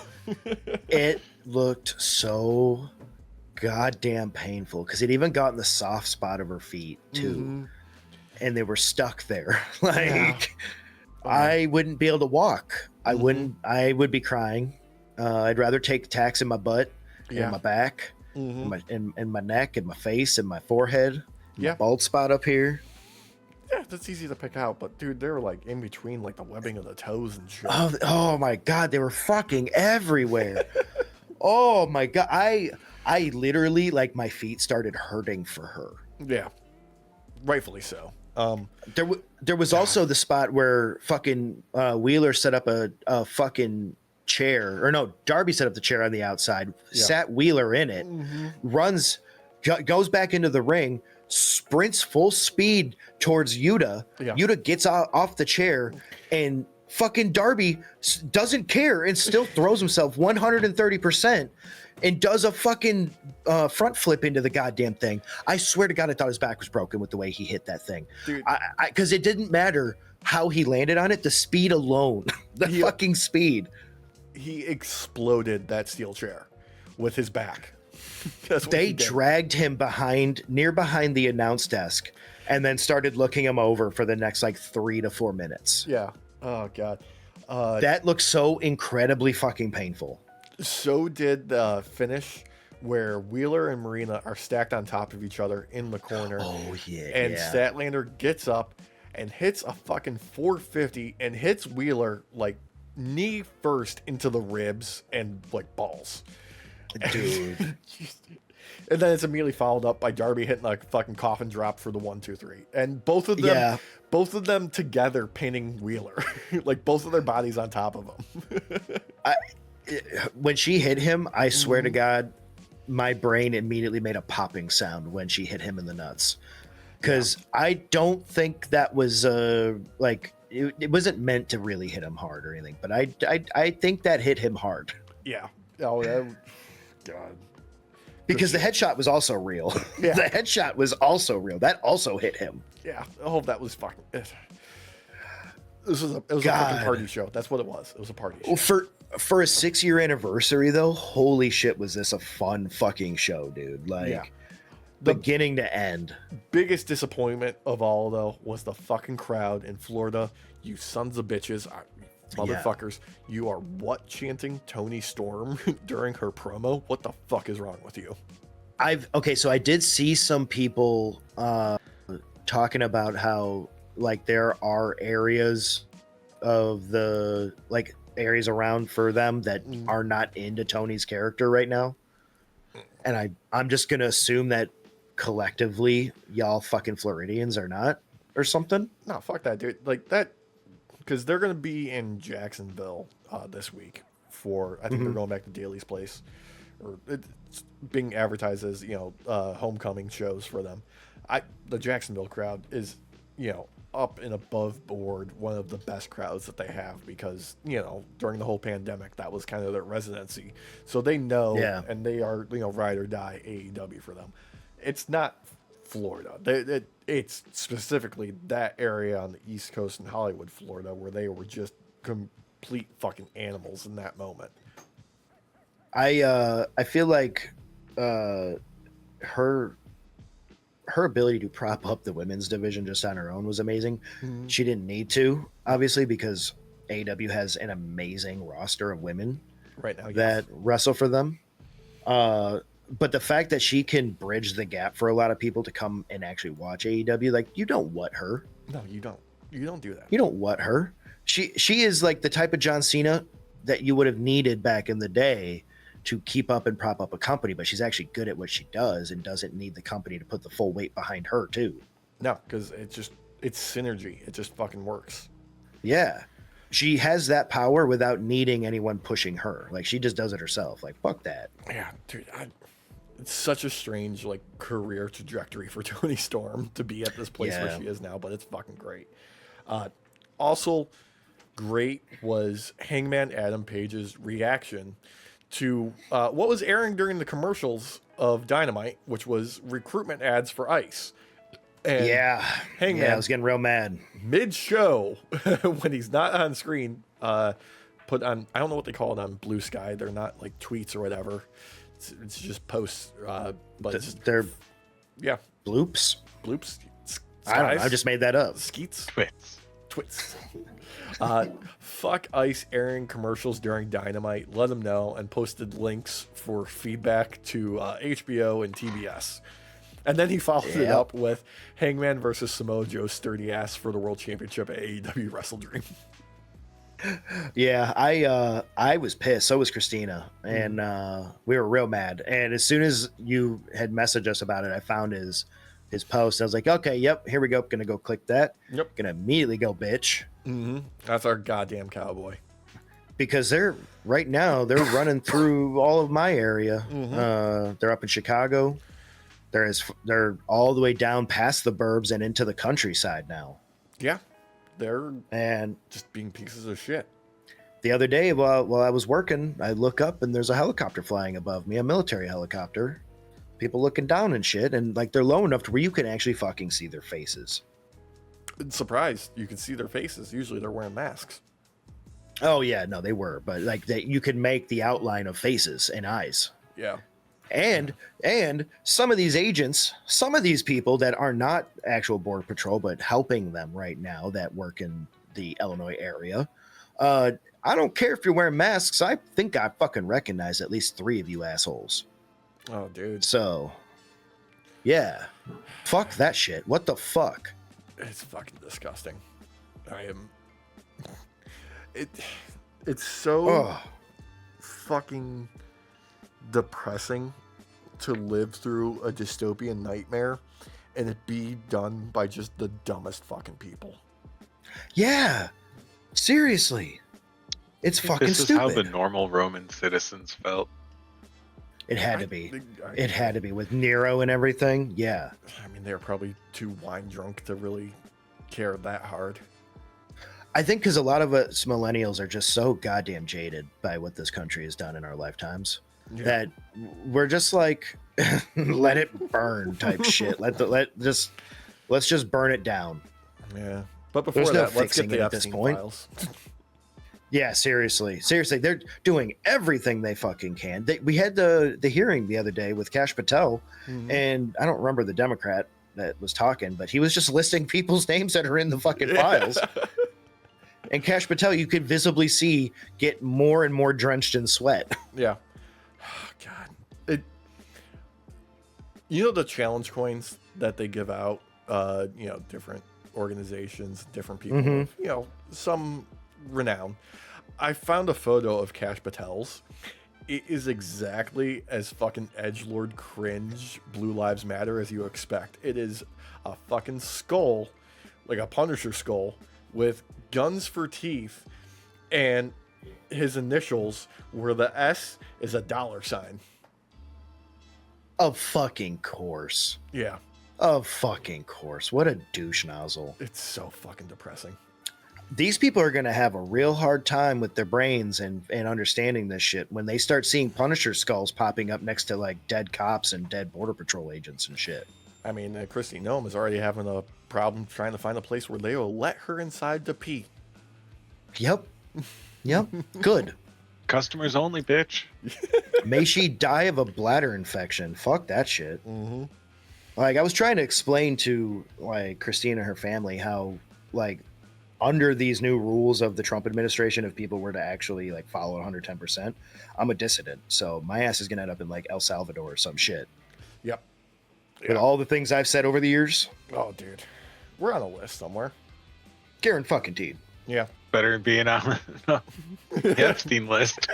It looked so goddamn painful because it even got in the soft spot of her feet too, and they were stuck there. Like I wouldn't be able to walk. I wouldn't. I would be crying. I'd rather take tacks in my butt, and my back, and my neck, and my face, and my forehead, my bald spot up here. Yeah, that's easy to pick out, but dude, they're like in between like the webbing of the toes and shit. Oh my god, they were fucking everywhere. Oh my god, I literally like my feet started hurting for her. Yeah, rightfully so. There was also the spot where fucking Wheeler set up a fucking chair, or no, Darby set up the chair on the outside, sat Wheeler in it, runs, goes back into the ring, sprints full speed towards Yuta. Yuta gets off the chair, and fucking Darby doesn't care and still throws himself 130% and does a fucking front flip into the goddamn thing. I swear to God, I thought his back was broken with the way he hit that thing. Dude, because it didn't matter how he landed on it, the speed alone, fucking speed. He exploded that steel chair with his back. They dragged him behind the announce desk and then started looking him over for the next like 3 to 4 minutes. Yeah. Oh god. That looks so incredibly fucking painful. So did the finish where Wheeler and Marina are stacked on top of each other in the corner. Oh yeah. And Statlander gets up and hits a fucking 450 and hits Wheeler like knee first into the ribs and like balls. Dude. And then it's immediately followed up by Darby hitting a fucking coffin drop for the 1, 2, 3. And both of them together pinning Wheeler. Like both of their bodies on top of him. When she hit him, I swear to God, my brain immediately made a popping sound when she hit him in the nuts. Because I don't think that was like it wasn't meant to really hit him hard or anything, but I think that hit him hard. Yeah. Oh, God. Because the headshot was also real. Yeah. The headshot was also real. That also hit him. Yeah. Oh, that was fucking. It was a fucking party show. That's what it was. It was a party show. Well, for a 6-year anniversary, though, holy shit, was this a fun fucking show, dude? Like, beginning to end. Biggest disappointment of all, though, was the fucking crowd in Florida. You sons of bitches. Motherfuckers, you are what chanting Toni Storm during her promo? What the fuck is wrong with you? So I did see some people talking about how like there are areas of the like areas around for them that are not into Tony's character right now. And I'm just gonna assume that collectively y'all fucking Floridians are not or something. No, fuck that, dude. Like that. Because they're going to be in Jacksonville this week for, I think they're going back to Daly's Place. Or it's being advertised as, homecoming shows for them. The Jacksonville crowd is, up and above board one of the best crowds that they have because, during the whole pandemic, that was kind of their residency. So they know, and they are, ride or die AEW for them. It's not Florida. It's specifically that area on the East Coast in Hollywood, Florida, where they were just complete fucking animals in that moment. I feel like her ability to prop up the women's division just on her own was amazing. She didn't need to, obviously, because AEW has an amazing roster of women right now that wrestle for them. But the fact that she can bridge the gap for a lot of people to come and actually watch AEW, like, you don't want her. No, you don't. You don't do that. You don't want her. She is like the type of John Cena that you would have needed back in the day to keep up and prop up a company, but she's actually good at what she does and doesn't need the company to put the full weight behind her too. No, because it's synergy. It just fucking works. Yeah. She has that power without needing anyone pushing her. Like, she just does it herself. Like, fuck that. Yeah, dude. It's such a strange career trajectory for Toni Storm to be at this place where she is now, but it's fucking great. Also great was Hangman Adam Page's reaction to what was airing during the commercials of Dynamite, which was recruitment ads for ICE. And Hangman, I was getting real mad. Mid-show, when he's not on screen, put on, I don't know what they call it on Blue Sky. They're not like tweets or whatever. It's just posts. But they're bloops. I don't know. I just made that up. Skeets. Twits. Fuck Ice airing commercials during Dynamite. Let him know, and posted links for feedback to HBO and TBS. And then he followed it up with Hangman versus Samoa Joe's sturdy ass for the World Championship at AEW Wrestle Dream. Yeah, I was pissed. So was Christina, and we were real mad. And as soon as you had messaged us about it, I found his post. I was like, okay, yep, here we go. Gonna go click that. Yep. Gonna immediately go bitch. Mm-hmm. That's our goddamn cowboy. Because they're running through all of my area. Mm-hmm. They're up in Chicago. They're all the way down past the burbs and into the countryside now. Yeah, they're and just being pieces of shit. The other day, while I was working, I look up and there's a helicopter flying above me, a military helicopter. People looking down and shit, and like they're low enough to where you can actually fucking see their faces. Surprised you can see their faces. Usually they're wearing masks. Oh yeah, no, they were, but like you could make the outline of faces and eyes. Yeah. And some of these agents, some of these people that are not actual Border Patrol, but helping them right now that work in the Illinois area. I don't care if you're wearing masks. I think I fucking recognize at least 3 of you assholes. Oh, dude. So, yeah. Fuck that shit. What the fuck? It's fucking disgusting. It's so fucking depressing to live through a dystopian nightmare and it be done by just the dumbest fucking people. Yeah. Seriously. It's fucking this stupid. This is how the normal Roman citizens felt. It had to be. It had to be with Nero and everything. Yeah. I mean, they're probably too wine drunk to really care that hard. I think because a lot of us millennials are just so goddamn jaded by what this country has done in our lifetimes that we're just like, let it burn type shit. Let's just burn it down. Yeah. But before There's let's get the Epstein files. Yeah, seriously, they're doing everything they fucking can. We had the hearing the other day with Kash Patel, and I don't remember the Democrat that was talking, but he was just listing people's names that are in the fucking files. And Kash Patel, you could visibly see get more and more drenched in sweat. Yeah. Oh, God. You know the challenge coins that they give out, different organizations, different people, some renown. I found a photo of Kash Patel's. It is exactly as fucking edgelord cringe Blue Lives Matter as you expect. It is a fucking skull, like a Punisher skull, with guns for teeth, and his initials where the S is a $sign. Of fucking course. Yeah. Of fucking course. What a douche nozzle. It's so fucking depressing. These people are going to have a real hard time with their brains and understanding this shit when they start seeing Punisher skulls popping up next to like dead cops and dead Border Patrol agents and shit. I mean, Christy Nome is already having a problem trying to find a place where they will let her inside to pee. Yep. Good. Customers only, bitch. May she die of a bladder infection. Fuck that shit. Mm-hmm. Like, I was trying to explain to like Christine and her family how like under these new rules of the Trump administration, if people were to actually like follow 110%, I'm a dissident. So my ass is going to end up in like El Salvador or some shit. Yep. With all the things I've said over the years. Oh, dude. We're on a list somewhere. Garen fucking Teed. Yeah. Better than being on the Epstein list.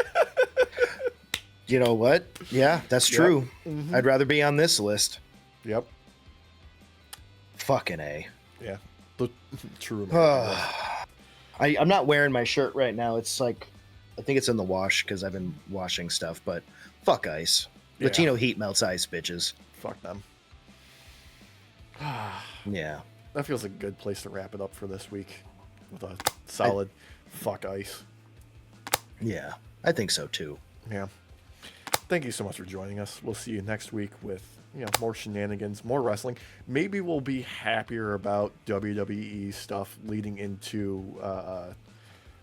You know what? Yeah, that's true. Mm-hmm. I'd rather be on this list. Yep. Fucking A. Yeah. The true. I'm not wearing my shirt right now. It's like, I think it's in the wash because I've been washing stuff, but fuck ice. Yeah. Latino heat melts ice, bitches. Fuck them. Yeah. That feels like a good place to wrap it up for this week with a solid fuck ice. Yeah, I think so too. Yeah. Thank you so much for joining us. We'll see you next week with more shenanigans, more wrestling. Maybe we'll be happier about WWE stuff leading into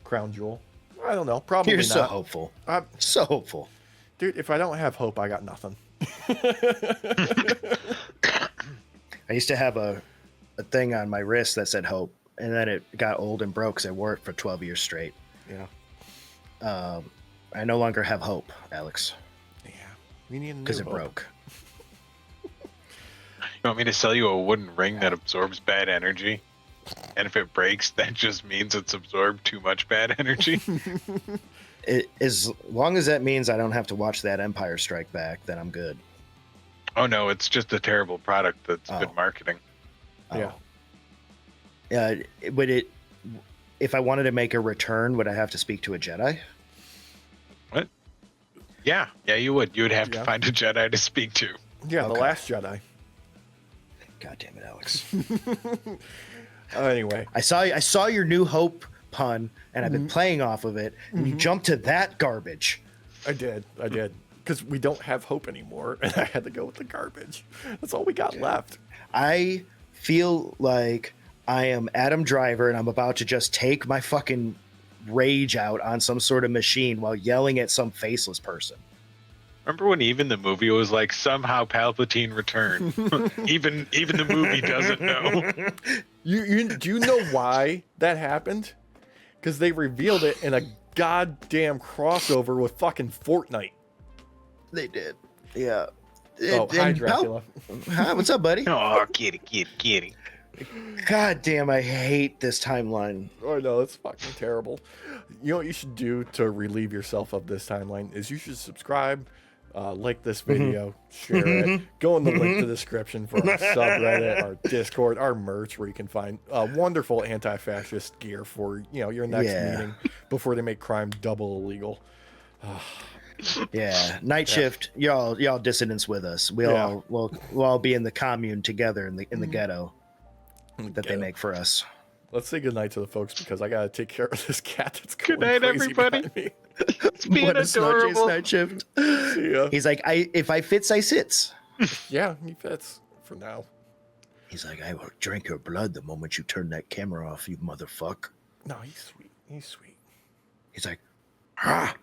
Crown Jewel. I don't know. Probably You're not. so hopeful. So hopeful. Dude, if I don't have hope, I got nothing. I used to have a thing on my wrist that said hope, and then it got old and broke because I wore it for 12 years straight. Yeah. I no longer have hope, Alex. Yeah. We need a new Because it hope. broke. You want me to sell you a wooden ring that absorbs bad energy? And if it breaks, that just means it's absorbed too much bad energy? As long as that means I don't have to watch that Empire Strike Back, then I'm good. Oh no, it's just a terrible product that's good marketing. Yeah. Would it? If I wanted to make a return, would I have to speak to a Jedi? What? Yeah, you would. You would have to find a Jedi to speak to. Yeah, Okay. The Last Jedi. God damn it, Alex. Anyway. I saw your New Hope pun, and I've been playing off of it, and you jumped to that garbage. I did. Because we don't have hope anymore, and I had to go with the garbage. That's all we got left. I feel like I am Adam Driver, and I'm about to just take my fucking rage out on some sort of machine while yelling at some faceless person. Remember when even the movie was like, somehow Palpatine returned? even the movie doesn't know. Do you know why that happened? Because they revealed it in a goddamn crossover with fucking Fortnite. They did. Yeah. Hi, Dracula. Hi, what's up, buddy? Oh, kitty. God damn, I hate this timeline. Oh, no, it's fucking terrible. You know what you should do to relieve yourself of this timeline is you should subscribe, like this video, share it, go in the link to the description for our subreddit, our Discord, our merch, where you can find wonderful anti-fascist gear for your next meeting before they make crime double illegal. Yeah, night shift. Y'all dissidents with us. We'll all be in the commune together in the ghetto that they make for us. Let's say goodnight to the folks because I gotta take care of this cat that's going Good night, crazy everybody. behind me. It's being Buenas noches, adorable. night shift. See ya. He's like, if I fits, I sits. Yeah, he fits for now. He's like, I will drink your blood the moment you turn that camera off, you motherfucker. No, he's sweet. He's sweet. He's like, ah,